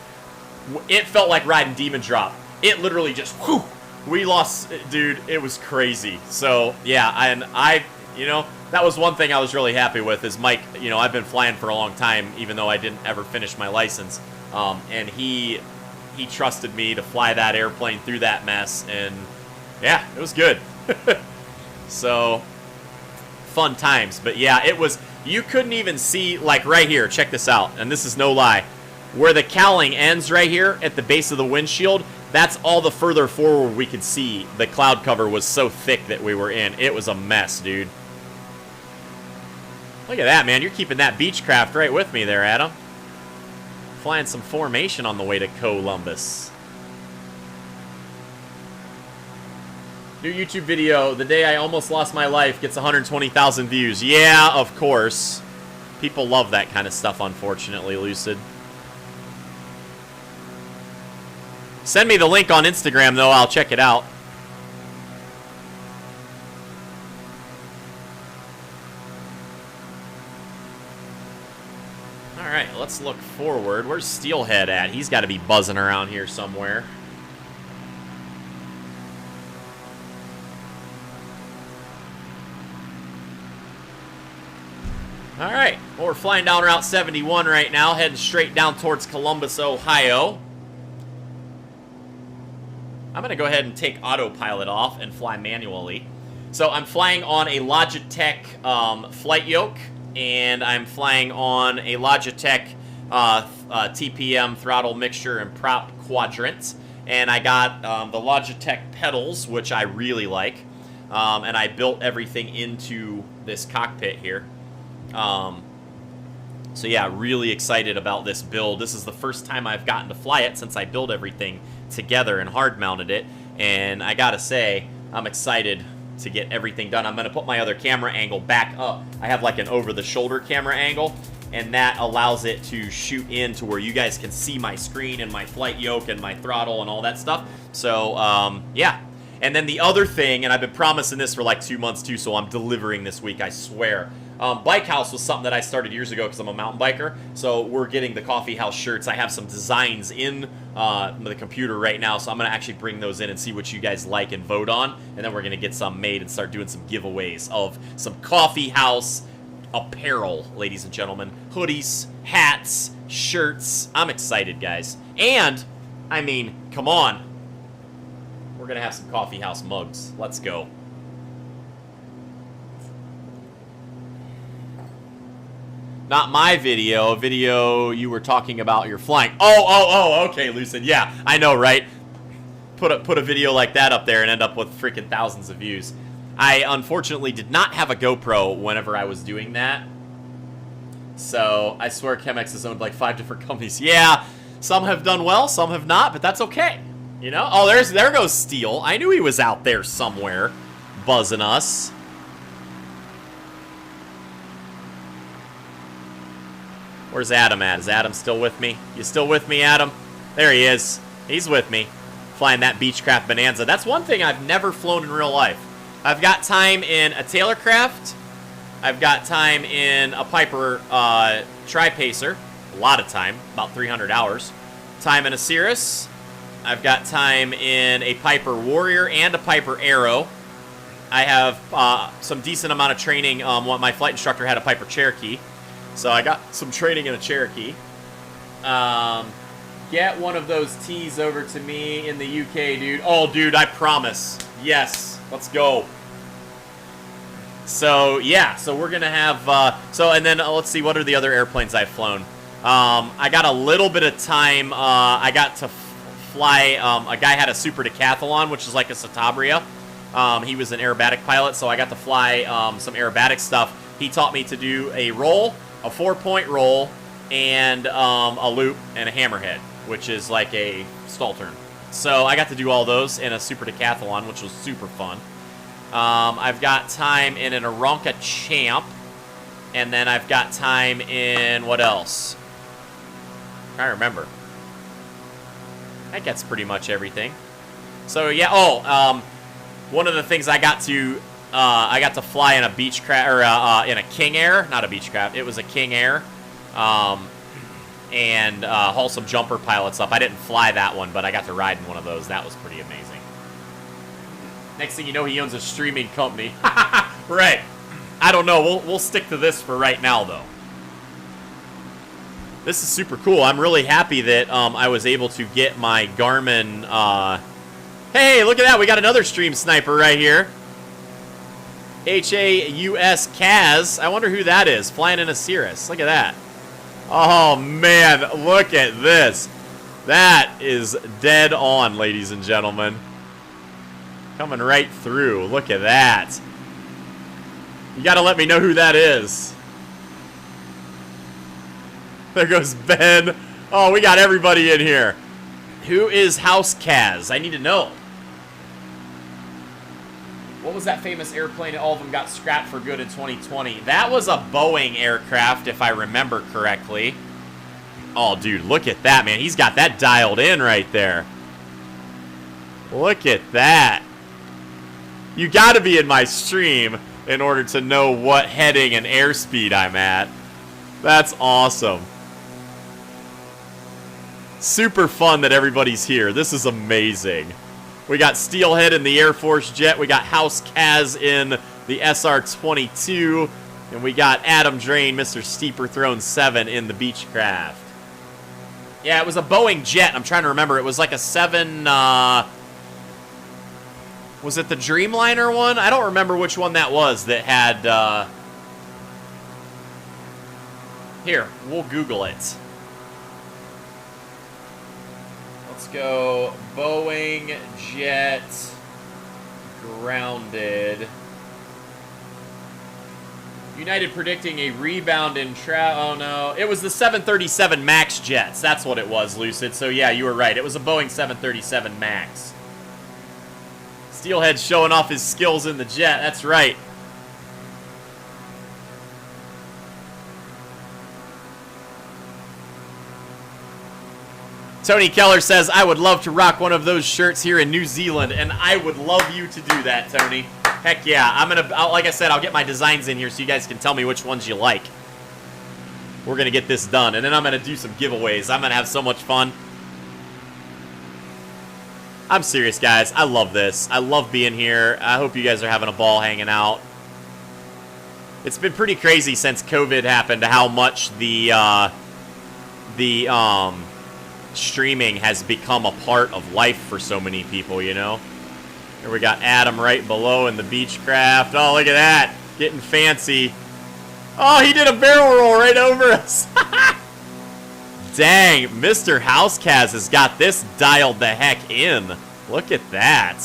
It felt like riding Demon Drop. It literally just, whew, we lost, dude, it was crazy. So, yeah, and that was one thing I was really happy with is Mike, I've been flying for a long time, even though I didn't ever finish my license. And he trusted me to fly that airplane through that mess, and yeah, it was good. So, fun times. But yeah, it was, you couldn't even see, like right here, check this out, and this is no lie. Where the cowling ends right here at the base of the windshield, that's all the further forward we could see. The cloud cover was so thick that we were in. It was a mess, dude. Look at that, man. You're keeping that Beechcraft right with me there, Adam. Flying some formation on the way to Columbus. New YouTube video, the day I almost lost my life, gets 120,000 views. Yeah, of course. People love that kind of stuff, unfortunately, Lucid. Send me the link on Instagram, though. I'll check it out. All right, let's look forward. Where's Steelhead at? He's got to be buzzing around here somewhere. All right, well, we're flying down Route 71 right now, heading straight down towards Columbus, Ohio. I'm going to go ahead and take autopilot off and fly manually. So I'm flying on a Logitech flight yoke, and I'm flying on a Logitech TPM throttle mixture and prop quadrant. And I got the Logitech pedals, which I really like. And I built everything into this cockpit here. So yeah, really excited about this build. This is the first time I've gotten to fly it since I built everything together and hard mounted it. And I gotta say, I'm excited to get everything done. I'm gonna put my other camera angle back up. I have like an over-the-shoulder camera angle, and that allows it to shoot in to where you guys can see my screen and my flight yoke and my throttle and all that stuff. So, yeah. And then the other thing, and I've been promising this for like 2 months too, so I'm delivering this week, I swear. Bike House was something that I started years ago because I'm a mountain biker, so we're getting the Coffee House shirts. I have some designs in the computer right now, so I'm going to actually bring those in and see what you guys like and vote on, and then we're going to get some made and start doing some giveaways of some Coffee House apparel, ladies and gentlemen. Hoodies, hats, shirts. I'm excited, guys. And, I mean, come on. We're going to have some Coffee House mugs. Let's go. Not my video, a video you were talking about your flying. Oh, okay, Lucid. Yeah, I know, right? Put a video like that up there and end up with freaking thousands of views. I unfortunately did not have a GoPro whenever I was doing that. So, I swear Chemex has owned like 5 different companies. Yeah, some have done well, some have not, but that's okay. You know? Oh, there goes Steel. I knew he was out there somewhere buzzing us. Where's Adam at? Is Adam still with me? You still with me, Adam? There he is. He's with me. Flying that Beechcraft Bonanza. That's one thing I've never flown in real life. I've got time in a Taylorcraft. I've got time in a Piper Tri-Pacer. A lot of time. About 300 hours. Time in a Cirrus. I've got time in a Piper Warrior and a Piper Arrow. I have some decent amount of training. My flight instructor had a Piper Cherokee. So I got some training in a Cherokee. Get one of those tees over to me in the UK, dude. Oh, dude, I promise. Yes, let's go. So, yeah, so we're going to have... and then let's see, what are the other airplanes I've flown? I got a little bit of time. I got to fly... a guy had a Super Decathlon, which is like a Citabria. He was an aerobatic pilot, so I got to fly some aerobatic stuff. He taught me to do a roll, a 4-point roll, and a loop and a hammerhead, which is like a stall turn. So I got to do all those in a Super Decathlon, which was super fun. I've got time in an Aronca Champ, and then I've got time in what else? I remember. I think that's pretty much everything. So yeah. One of the things I got to fly in a Beechcraft, or in a King Air, not a Beechcraft. It was a King Air, and haul some jumper pilots up. I didn't fly that one, but I got to ride in one of those. That was pretty amazing. Next thing you know, he owns a streaming company. Right. I don't know. We'll stick to this for right now, though. This is super cool. I'm really happy that I was able to get my Garmin. Hey, look at that. We got another stream sniper right here. HAUS Kaz. I wonder who that is. Flying in a Cirrus. Look at that. Oh, man. Look at this. That is dead on, ladies and gentlemen. Coming right through. Look at that. You got to let me know who that is. There goes Ben. Oh, we got everybody in here. Who is House Kaz? I need to know. What was that famous airplane? All of them got scrapped for good in 2020. That was a Boeing aircraft, if I remember correctly. Oh, dude, look at that, man. He's got that dialed in right there. Look at that. You gotta be in my stream in order to know what heading and airspeed I'm at. That's awesome. Super fun that everybody's here. This is amazing. We got Steelhead in the Air Force jet. We got House Kaz in the SR-22. And we got Adam Drain, Mr. Steeper Throne 7 in the Beechcraft. Yeah, it was a Boeing jet. I'm trying to remember. It was like a 7... was it the Dreamliner one? I don't remember which one that was that had... Here, we'll Google it. Let's go Boeing jet grounded. United predicting a rebound in oh no. It was the 737 MAX jets. That's what it was, Lucid. So yeah, you were right. It was a Boeing 737 MAX. Steelhead showing off his skills in the jet. That's right. Tony Keller says, I would love to rock one of those shirts here in New Zealand, and I would love you to do that, Tony. Heck yeah. Like I said, I'll get my designs in here so you guys can tell me which ones you like. We're going to get this done, and then I'm going to do some giveaways. I'm going to have so much fun. I'm serious, guys. I love this. I love being here. I hope you guys are having a ball hanging out. It's been pretty crazy since COVID happened how much the streaming has become a part of life for so many people, you know? Here we got Adam right below in the Beechcraft. Oh, look at that. Getting fancy. Oh, he did a barrel roll right over us. Dang, Mr. Housecast has got this dialed the heck in. Look at that.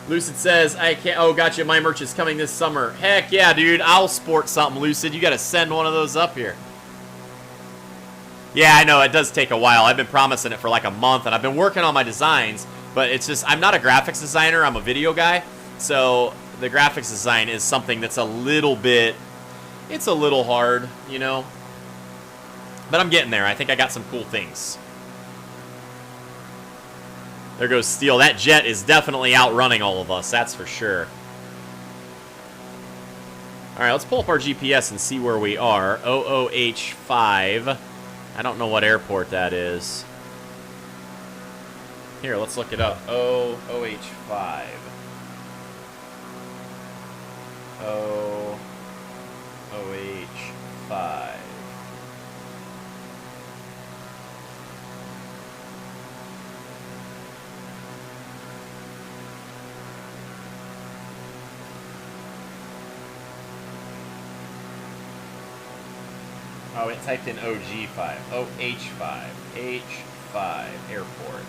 Lucid says, I can't... Oh, gotcha. My merch is coming this summer. Heck yeah, dude. I'll sport something, Lucid. You got to send one of those up here. Yeah, I know, it does take a while. I've been promising it for like a month, and I've been working on my designs, but it's just, I'm not a graphics designer, I'm a video guy, so the graphics design is something that's a little bit, it's a little hard, you know, but I'm getting there. I think I got some cool things. There goes Steel. That jet is definitely outrunning all of us, that's for sure. Alright, let's pull up our GPS and see where we are. OOH5. I don't know what airport that is. Here, let's look it up. OOH5. OOH5. Oh, it typed in OG5. OH5. H5 airport.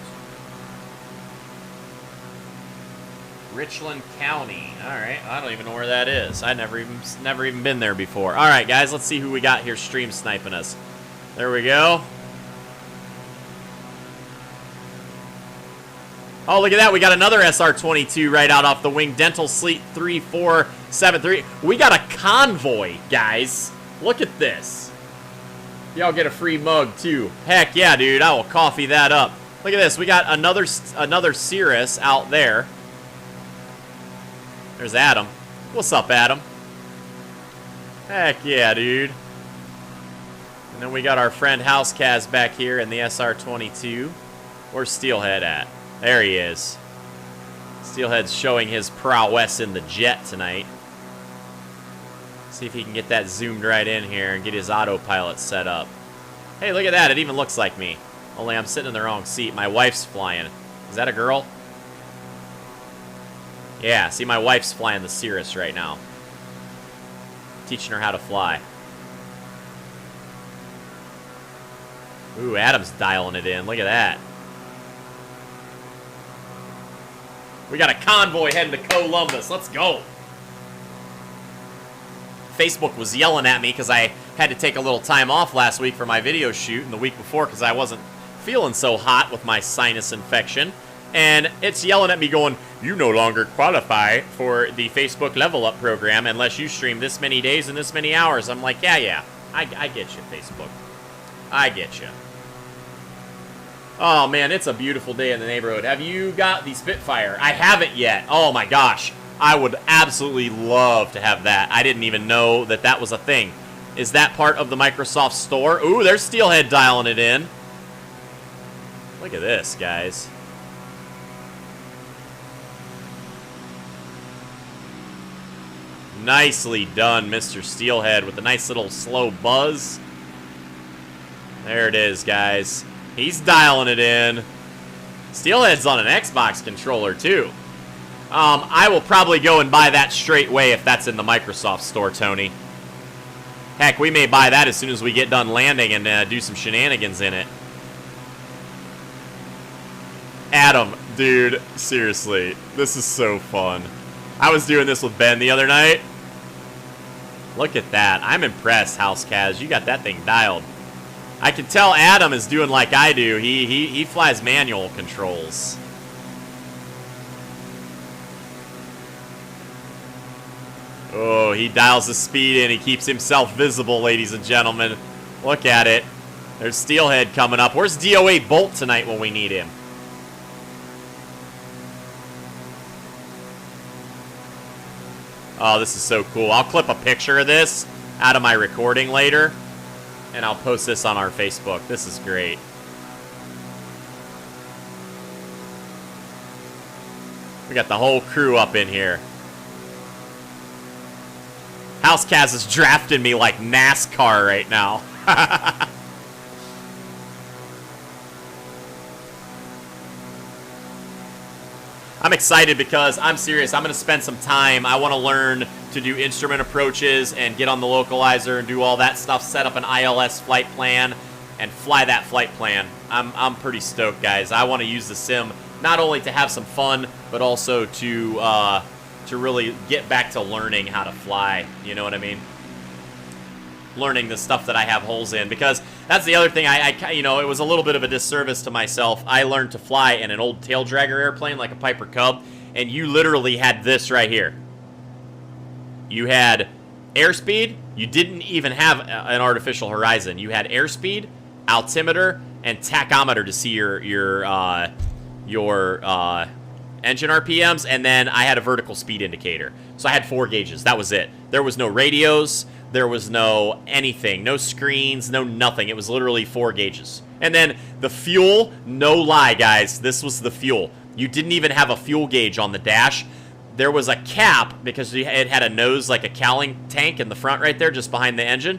Richland County. Alright, I don't even know where that is. I never even been there before. Alright, guys, let's see who we got here stream sniping us. There we go. Oh, look at that. We got another SR-22 right out off the wing. Dental Sleet 3473. We got a convoy, guys. Look at this. Y'all get a free mug, too. Heck yeah, dude. I will coffee that up. Look at this. We got another Cirrus out there. There's Adam. What's up, Adam? Heck yeah, dude. And then we got our friend Housecast back here in the SR-22. Where's Steelhead at? There he is. Steelhead's showing his prowess in the jet tonight. See if he can get that zoomed right in here and get his autopilot set up. Hey, look at that. It even looks like me. Only I'm sitting in the wrong seat. My wife's flying. Is that a girl? Yeah, see, my wife's flying the Cirrus right now. Teaching her how to fly. Ooh, Adam's dialing it in. Look at that. We got a convoy heading to Columbus. Let's go. Facebook was yelling at me because I had to take a little time off last week for my video shoot and the week before because I wasn't feeling so hot with my sinus infection. And it's yelling at me going, you no longer qualify for the Facebook Level Up program unless you stream this many days and this many hours. I'm like, yeah, I get you, Facebook. I get you. Oh, man, it's a beautiful day in the neighborhood. Have you got the Spitfire? I haven't yet. Oh, my gosh. I would absolutely love to have that. I didn't even know that that was a thing. Is that part of the Microsoft Store? Ooh, there's Steelhead dialing it in. Look at this, guys. Nicely done, Mr. Steelhead, with a nice little slow buzz. There it is, guys. He's dialing it in. Steelhead's on an Xbox controller, too. I will probably go and buy that straight away if that's in the Microsoft Store, Tony. Heck, we may buy that as soon as we get done landing and do some shenanigans in it. Adam, dude, seriously, this is so fun. I was doing this with Ben the other night. Look at that. I'm impressed, House Kaz. You got that thing dialed. I can tell Adam is doing like I do. He flies manual controls. Oh, he dials the speed in. He keeps himself visible, ladies and gentlemen. Look at it. There's Steelhead coming up. Where's DOA Bolt tonight when we need him? Oh, this is so cool. I'll clip a picture of this out of my recording later, and I'll post this on our Facebook. This is great. We got the whole crew up in here. House Kaz is drafting me like NASCAR right now. I'm excited because I'm serious. I'm going to spend some time. I want to learn to do instrument approaches and get on the localizer and do all that stuff, set up an ILS flight plan and fly that flight plan. I'm pretty stoked, guys. I want to use the sim not only to have some fun, but also to really get back to learning how to fly. You know what I mean? Learning the stuff that I have holes in, because that's the other thing. You know, it was a little bit of a disservice to myself. I learned to fly in an old tail dragger airplane like a Piper Cub, and you literally had this right here. You had airspeed. You didn't even have an artificial horizon. You had airspeed, altimeter, and tachometer to see your engine RPMs, and then I had a vertical speed indicator. So I had 4 gauges. That was it. There was no radios. There was no anything. No screens. No nothing. It was literally 4 gauges. And then the fuel, no lie, guys. This was the fuel. You didn't even have a fuel gauge on the dash. There was a cap because it had a nose like a cowling tank in the front right there just behind the engine.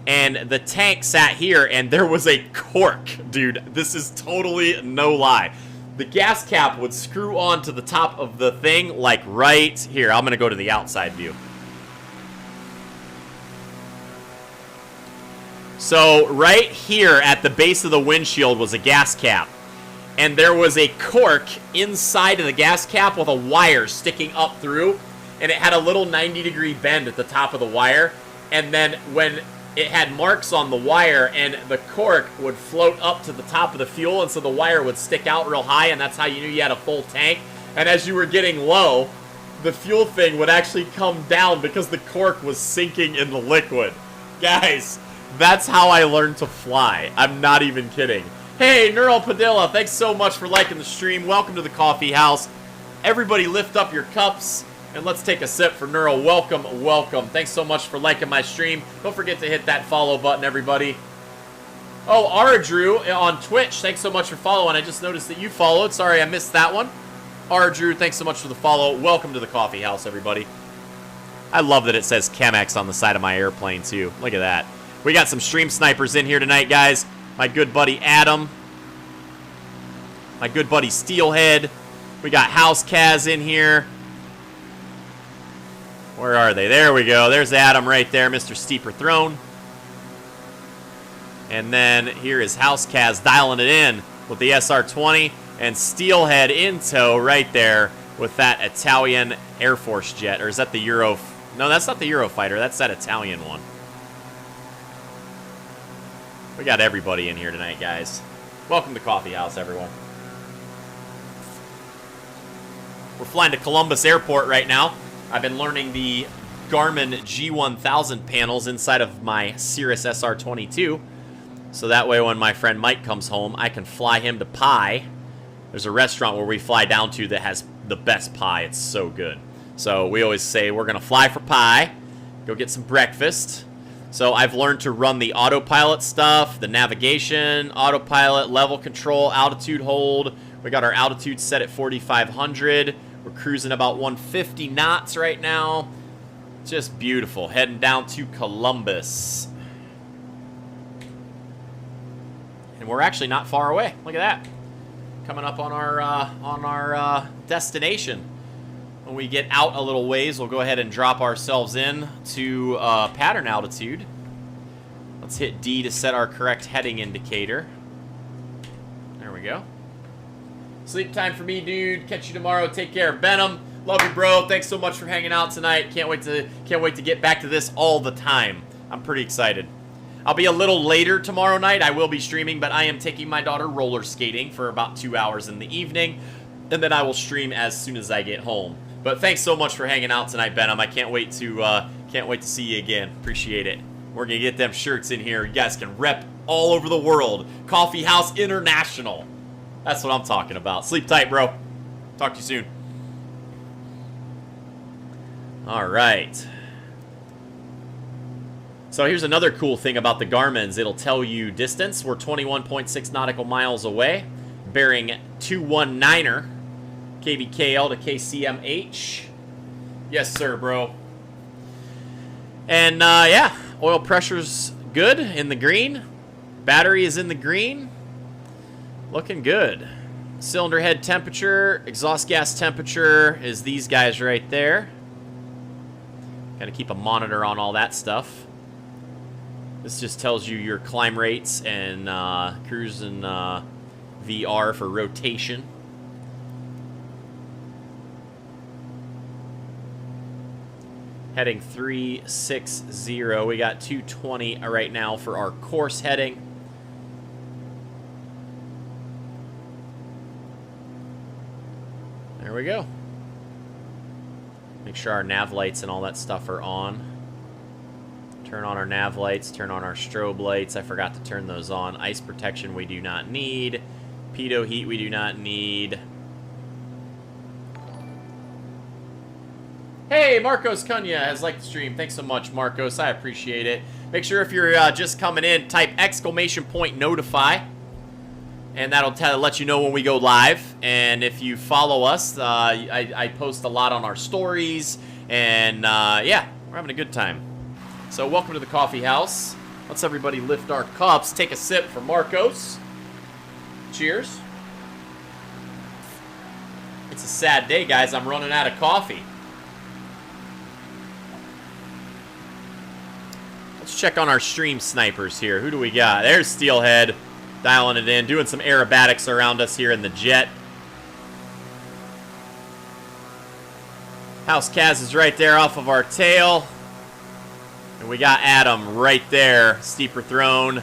And the tank sat here, and there was a cork. Dude, this is totally no lie. The gas cap would screw onto the top of the thing, like right here. I'm going to go to the outside view. So right here at the base of the windshield was a gas cap. And there was a cork inside of the gas cap with a wire sticking up through. And it had a little 90-degree bend at the top of the wire. And then when it had marks on the wire, and the cork would float up to the top of the fuel, and so the wire would stick out real high, and that's how you knew you had a full tank. And as you were getting low, the fuel thing would actually come down because the cork was sinking in the liquid. Guys, that's how I learned to fly. I'm not even kidding. Hey, Neural Padilla, thanks so much for liking the stream. Welcome to the coffee house. Everybody lift up your cups. And let's take a sip for Neural. Welcome, welcome. Thanks so much for liking my stream. Don't forget to hit that follow button, everybody. Oh, Ara Drew on Twitch. Thanks so much for following. I just noticed that you followed. Sorry, I missed that one. Ara Drew, thanks so much for the follow. Welcome to the coffee house, everybody. I love that it says Chemex on the side of my airplane, too. Look at that. We got some stream snipers in here tonight, guys. My good buddy Adam. My good buddy Steelhead. We got House Kaz in here. Where are they? There we go. There's Adam right there, Mr. Steeper Throne. And then here is House Kaz dialing it in with the SR-20 and Steelhead in tow right there with that Italian Air Force jet. Or is that the Euro? No, that's not the Eurofighter. That's that Italian one. We got everybody in here tonight, guys. Welcome to Coffee House, everyone. We're flying to Columbus Airport right now. I've been learning the Garmin G1000 panels inside of my Cirrus SR-22. So that way when my friend Mike comes home, I can fly him to Pie. There's a restaurant where we fly down to that has the best pie. It's so good. So we always say we're going to fly for Pie, go get some breakfast. So I've learned to run the autopilot stuff, the navigation, autopilot, level control, altitude hold. We got our altitude set at 4,500. We're cruising about 150 knots right now. Just beautiful. Heading down to Columbus. And we're actually not far away. Look at that. Coming up on our destination. When we get out a little ways, we'll go ahead and drop ourselves in to pattern altitude. Let's hit D to set our correct heading indicator. There we go. Sleep time for me, dude. Catch you tomorrow. Take care. Benham, love you, bro. Thanks so much for hanging out tonight. Can't wait to get back to this all the time. I'm pretty excited. I'll be a little later tomorrow night. I will be streaming, but I am taking my daughter roller skating for about 2 hours in the evening, and then I will stream as soon as I get home. But thanks so much for hanging out tonight, Benham. I can't wait to see you again. Appreciate it. We're gonna get them shirts in here. You guys can rep all over the world. Coffee House International. That's what I'm talking about. Sleep tight, bro. Talk to you soon. All right. So here's another cool thing about the Garmin's. It'll tell you distance. We're 21.6 nautical miles away, bearing 219er, KVKL to KCMH. Yes, sir, bro. And, yeah, oil pressure's good in the green. Battery is in the green. Looking good. Cylinder head temperature, exhaust gas temperature is these guys right there. Got to keep a monitor on all that stuff. This just tells you your climb rates and cruise and VR for rotation. Heading 360. We got 220 right now for our course heading. There we go. Make sure our nav lights and all that stuff are on. Turn on our nav lights, turn on our strobe lights. I forgot to turn those on. Ice protection we do not need. Pitot heat we do not need. Hey, Marcos Cunha has liked the stream. Thanks so much, Marcos. I appreciate it. Make sure if you're just coming in, type !notify. And that'll let you know when we go live. And if you follow us, I post a lot on our stories. And, yeah, we're having a good time. So welcome to the coffee house. Let's everybody lift our cups. Take a sip for Marcos. Cheers. It's a sad day, guys. I'm running out of coffee. Let's check on our stream snipers here. Who do we got? There's Steelhead. Dialing it in. Doing some aerobatics around us here in the jet. House Kaz is right there off of our tail. And we got Adam right there. Steeper Throne.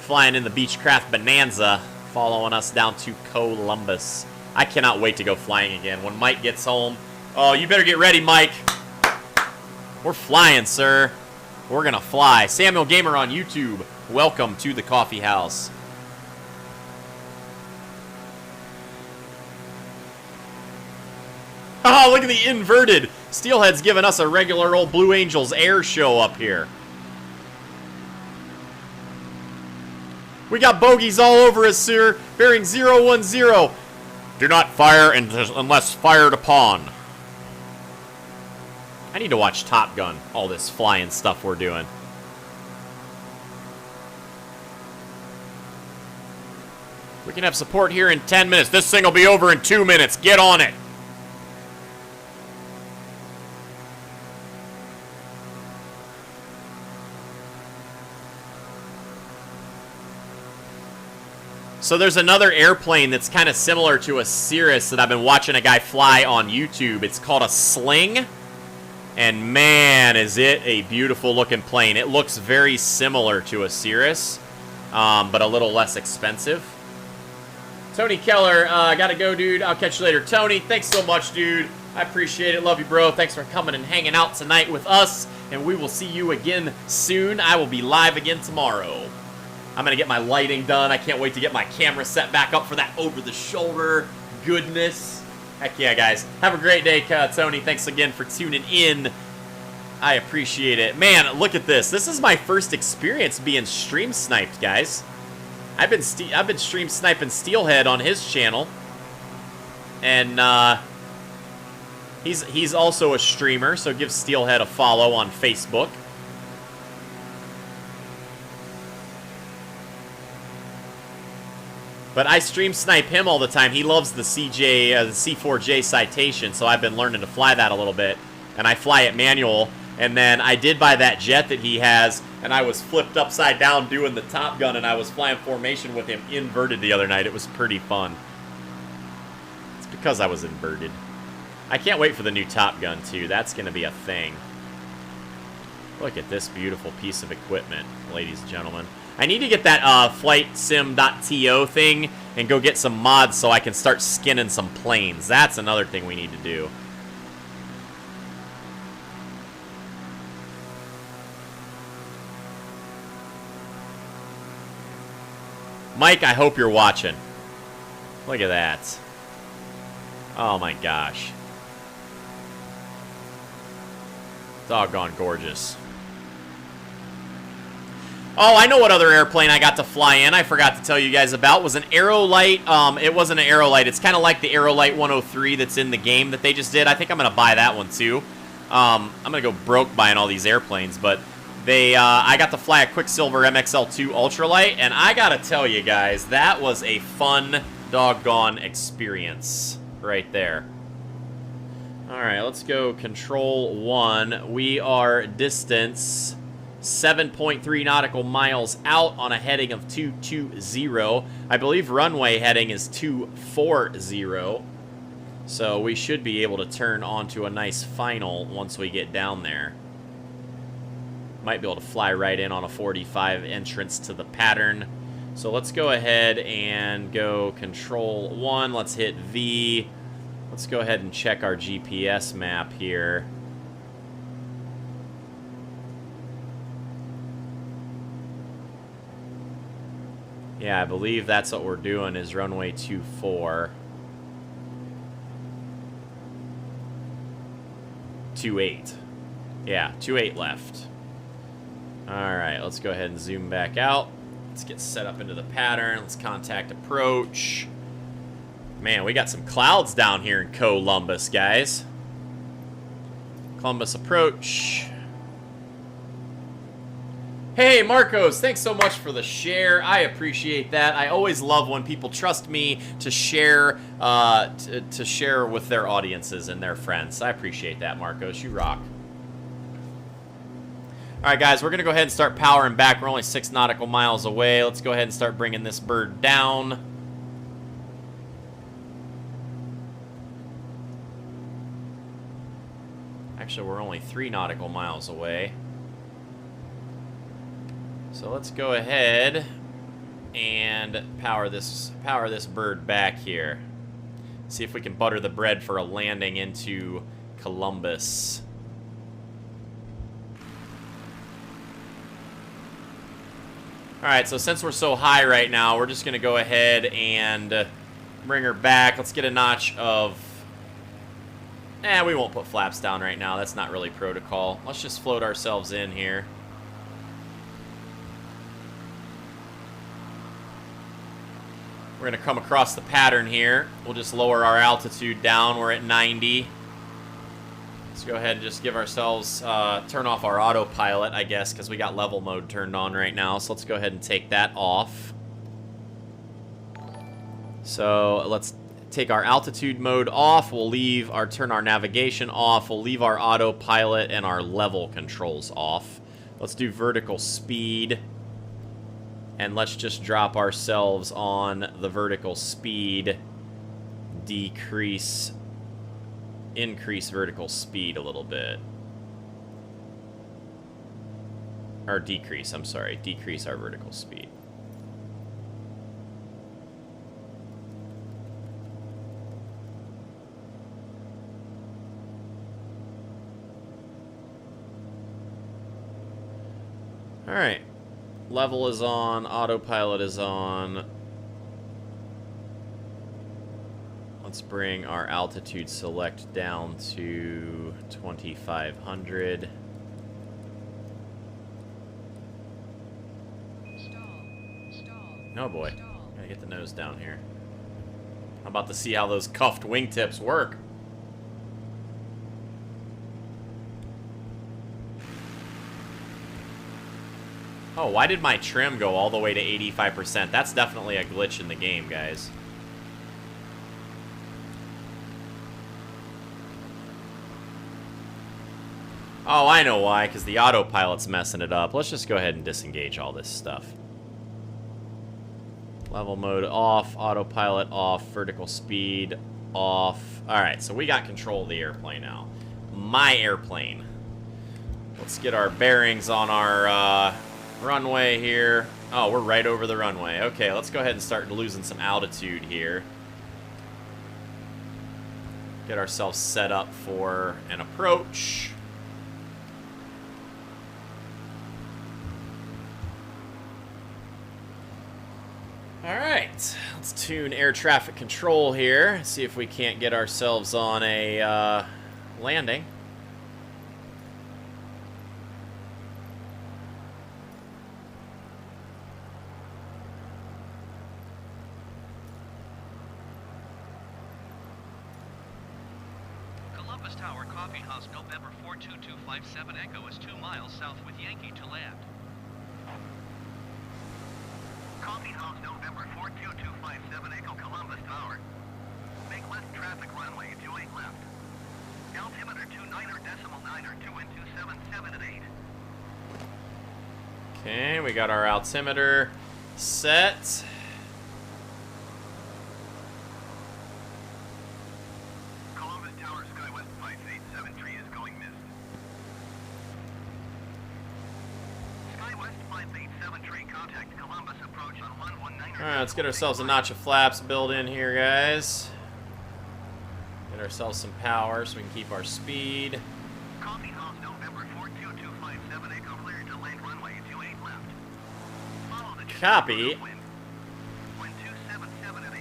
Flying in the Beechcraft Bonanza. Following us down to Columbus. I cannot wait to go flying again. When Mike gets home. Oh, you better get ready, Mike. We're flying, sir. We're going to fly. Samuel Gamer on YouTube. Welcome to the coffee house. Oh, look at the inverted. Steelhead's giving us a regular old Blue Angels air show up here. We got bogeys all over us, sir. Bearing 010. Do not fire unless fired upon. I need to watch Top Gun, all this flying stuff we're doing. We can have support here in 10 minutes. This thing will be over in 2 minutes. Get on it. So there's another airplane that's kind of similar to a Cirrus that I've been watching a guy fly on YouTube. It's called a Sling. And man, is it a beautiful looking plane. It looks very similar to a Cirrus, but a little less expensive. Tony Keller, gotta go, dude. I'll catch you later. Tony, thanks so much, dude. I appreciate it. Love you, bro. Thanks for coming and hanging out tonight with us and we will see you again soon. I will be live again tomorrow. I'm going to get my lighting done. I can't wait to get my camera set back up for that over-the-shoulder goodness. Heck yeah, guys. Have a great day, Tony. Thanks again for tuning in. I appreciate it. Man, look at this. This is my first experience being stream sniped, guys. I've been stream sniping Steelhead on his channel. And he's also a streamer, so give Steelhead a follow on Facebook. But I stream snipe him all the time. He loves the the C4J citation, so I've been learning to fly that a little bit. And I fly it manual. And then I did buy that jet that he has, and I was flipped upside down doing the Top Gun, and I was flying formation with him inverted the other night. It was pretty fun. It's because I was inverted. I can't wait for the new Top Gun, too. That's going to be a thing. Look at this beautiful piece of equipment, ladies and gentlemen. I need to get that flightsim.to thing and go get some mods so I can start skinning some planes. That's another thing we need to do. Mike, I hope you're watching. Look at that. Oh my gosh. Doggone gorgeous. Oh, I know what other airplane I got to fly in. I forgot to tell you guys about. It was an Aerolite. It wasn't an Aerolite. It's kind of like the Aerolite 103 that's in the game that they just did. I think I'm going to buy that one too. I'm going to go broke buying all these airplanes, but I got to fly a Quicksilver MXL2 Ultralight, and I got to tell you guys, that was a fun doggone experience right there. All right, let's go Control 1. We are distance 7.3 nautical miles out on a heading of 220. I believe runway heading is 240. So we should be able to turn onto a nice final once we get down there. Might be able to fly right in on a 45 entrance to the pattern. So let's go ahead and go Control 1. Let's hit V. Let's go ahead and check our GPS map here. Yeah, I believe that's what we're doing is runway 24. 28. Yeah, 28 left. Alright, let's go ahead and zoom back out. Let's get set up into the pattern. Let's contact approach. Man, we got some clouds down here in Columbus, guys. Columbus approach. Hey, Marcos, thanks so much for the share. I appreciate that. I always love when people trust me to share to share with their audiences and their friends. I appreciate that, Marcos. You rock. All right, guys, we're going to go ahead and start powering back. We're only 6 nautical miles away. Let's go ahead and start bringing this bird down. Actually, we're only 3 nautical miles away. So let's go ahead and power this bird back here. See if we can butter the bread for a landing into Columbus. Alright, so since we're so high right now, we're just going to go ahead and bring her back. Let's get a notch of... we won't put flaps down right now. That's not really protocol. Let's just float ourselves in here. We're going to come across the pattern here. We'll just lower our altitude down. We're at 90. Let's go ahead and just give ourselves, turn off our autopilot, I guess, because we got level mode turned on right now. So let's go ahead and take that off. So let's take our altitude mode off. We'll turn our navigation off. We'll leave our autopilot and our level controls off. Let's do vertical speed. And let's just drop ourselves on the vertical speed. Increase vertical speed a little bit. Or decrease, I'm sorry. Decrease our vertical speed. Alright. Level is on. Autopilot is on. Let's bring our altitude select down to 2,500. Oh boy. Gotta get the nose down here. I'm about to see how those cuffed wingtips work. Oh, why did my trim go all the way to 85%? That's definitely a glitch in the game, guys. Oh, I know why, because the autopilot's messing it up. Let's just go ahead and disengage all this stuff. Level mode off, autopilot off, vertical speed off. Alright, so we got control of the airplane now. My airplane. Let's get our bearings on our runway here. Oh, we're right over the runway. Okay, let's go ahead and start losing some altitude here. Get ourselves set up for an approach. Alright, let's tune air traffic control here. See if we can't get ourselves on a landing. Columbus Tower, Coffee House, November 42257 Echo is 2 miles south with Yankee to land. Coffee House, November 42257 Echo, Columbus Tower. Make left traffic runway 28 left. Altimeter 29.9 or 2.277 at 8. Okay, we got our altimeter set. Columbus Tower, SkyWest 5873 is going missed. SkyWest 5873, contact Columbus approach on 119. Alright, let's get ourselves a notch of flaps built in here, guys. Get ourselves some power so we can keep our speed. Coffee House, November 42257 Echo, cleared to land runway 28 left. Follow the Copy. wind 1277 at 8.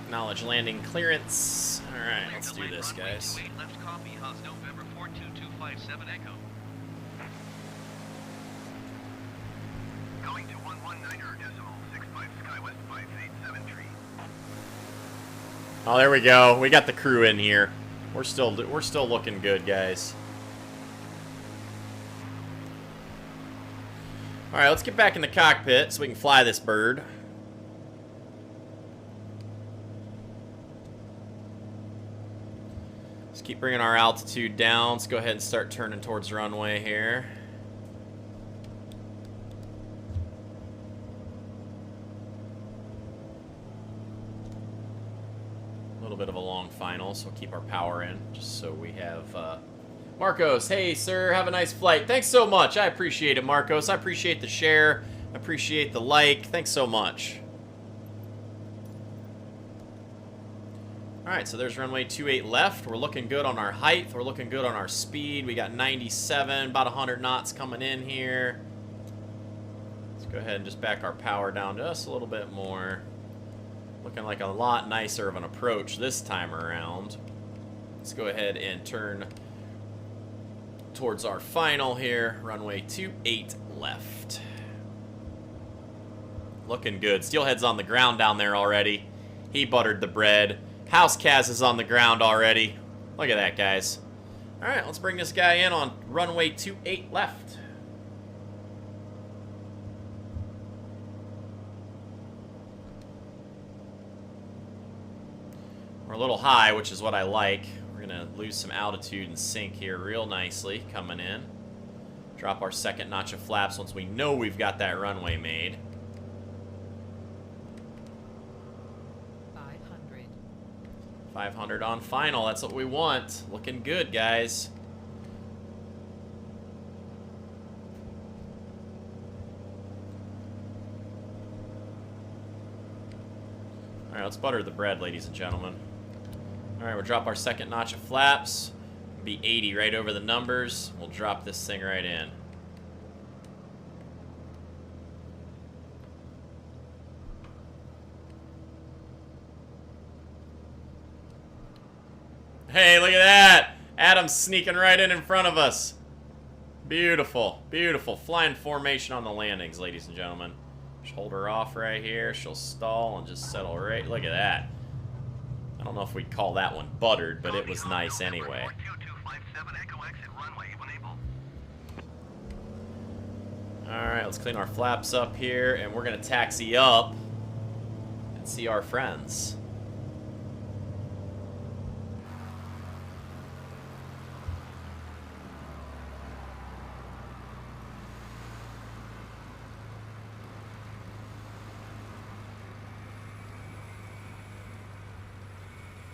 Acknowledge landing clearance. Alright, Cleared let's to do land this, runway guys. 28 left, Coffee House, November 42257 Echo. Going to 119 or decimal 65 SkyWest 5873. Oh, there we go. We got the crew in here. We're still looking good, guys. All right, let's get back in the cockpit so we can fly this bird. Let's keep bringing our altitude down. Let's go ahead and start turning towards the runway here. A little bit of a long final, so we'll keep our power in, just so we have, Marcos, hey, sir, have a nice flight. Thanks so much. I appreciate it, Marcos. I appreciate the share. I appreciate the like. Thanks so much. All right, so there's runway 28 left. We're looking good on our height. We're looking good on our speed. We got 97, about 100 knots coming in here. Let's go ahead and just back our power down just a little bit more. Looking like a lot nicer of an approach this time around. Let's go ahead and turn towards our final here. Runway 28 left. Looking good. Steelhead's on the ground down there already. He buttered the bread. House Kaz is on the ground already. Look at that, guys. All right, let's bring this guy in on runway 28 left. We're a little high, which is what I like. We're gonna lose some altitude and sink here real nicely coming in. Drop our second notch of flaps once we know we've got that runway made. 500. 500 on final. That's what we want. Looking good, guys. All right, let's butter the bread, ladies and gentlemen. All right, we'll drop our second notch of flaps. Be 80 right over the numbers. We'll drop this thing right in. Hey, look at that! Adam's sneaking right in front of us. Beautiful, beautiful. Flying formation on the landings, ladies and gentlemen. Just hold her off right here. She'll stall and just settle right. Look at that. I don't know if we'd call that one buttered, but it was nice anyway. Alright, let's clean our flaps up here, and we're going to taxi up and see our friends.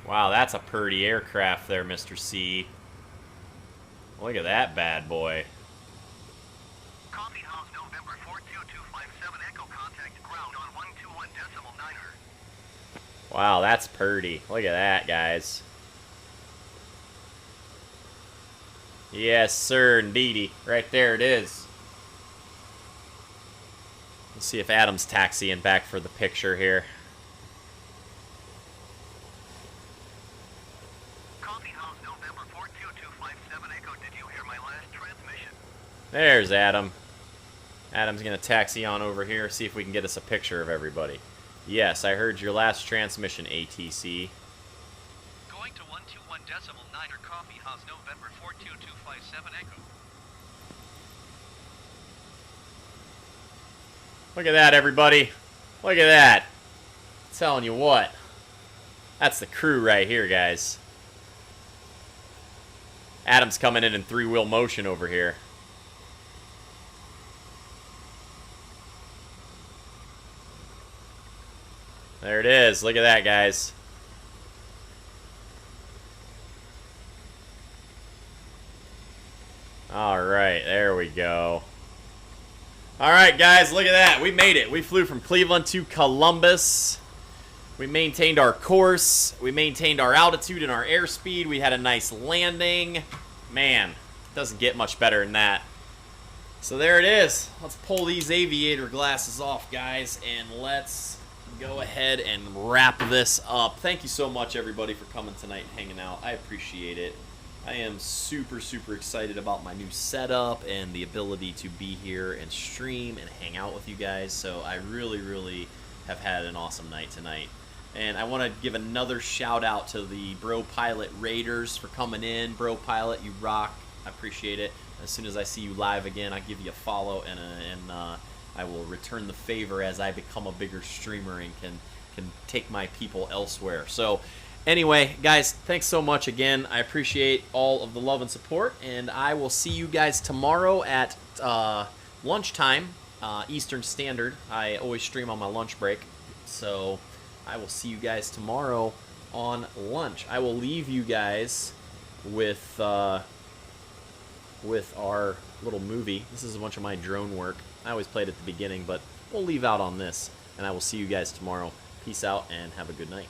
Wow, that's a pretty aircraft there, Mr. C. Look at that bad boy. Coffee House November 42257 Echo contact ground on 121.9er. Wow, that's pretty. Look at that, guys. Yes, sir, indeedy. Right there it is. Let's see if Adam's taxiing back for the picture here. There's Adam. Adam's going to taxi on over here, see if we can get us a picture of everybody. Yes, I heard your last transmission, ATC. Going to 121.9er Coffee House November 42257 Echo. Look at that, everybody. Look at that. I'm telling you what. That's the crew right here, guys. Adam's coming in three-wheel motion over here. There it is. Look at that, guys. All right, there we go. All right, guys, look at that. We made it. We flew from Cleveland to Columbus. We maintained our course. We maintained our altitude and our airspeed. We had a nice landing. Man, it doesn't get much better than that. So there it is. Let's pull these aviator glasses off, guys, and let's go ahead and wrap this up. Thank you so much, everybody, for coming tonight and hanging out. I appreciate it. I am super, super excited about my new setup and the ability to be here and stream and hang out with you guys. So I really, really have had an awesome night tonight. And I want to give another shout out to the Bro Pilot Raiders for coming in. Bro Pilot, you rock. I appreciate it. As soon as I see you live again, I'll give you a follow, and I will return the favor as I become a bigger streamer and can take my people elsewhere. So anyway, guys, thanks so much again. I appreciate all of the love and support, and I will see you guys tomorrow at lunchtime, Eastern Standard. I always stream on my lunch break, so I will see you guys tomorrow on lunch. I will leave you guys with our little movie. This is a bunch of my drone work. I always play it at the beginning, but we'll leave out on this, and I will see you guys tomorrow. Peace out, and have a good night.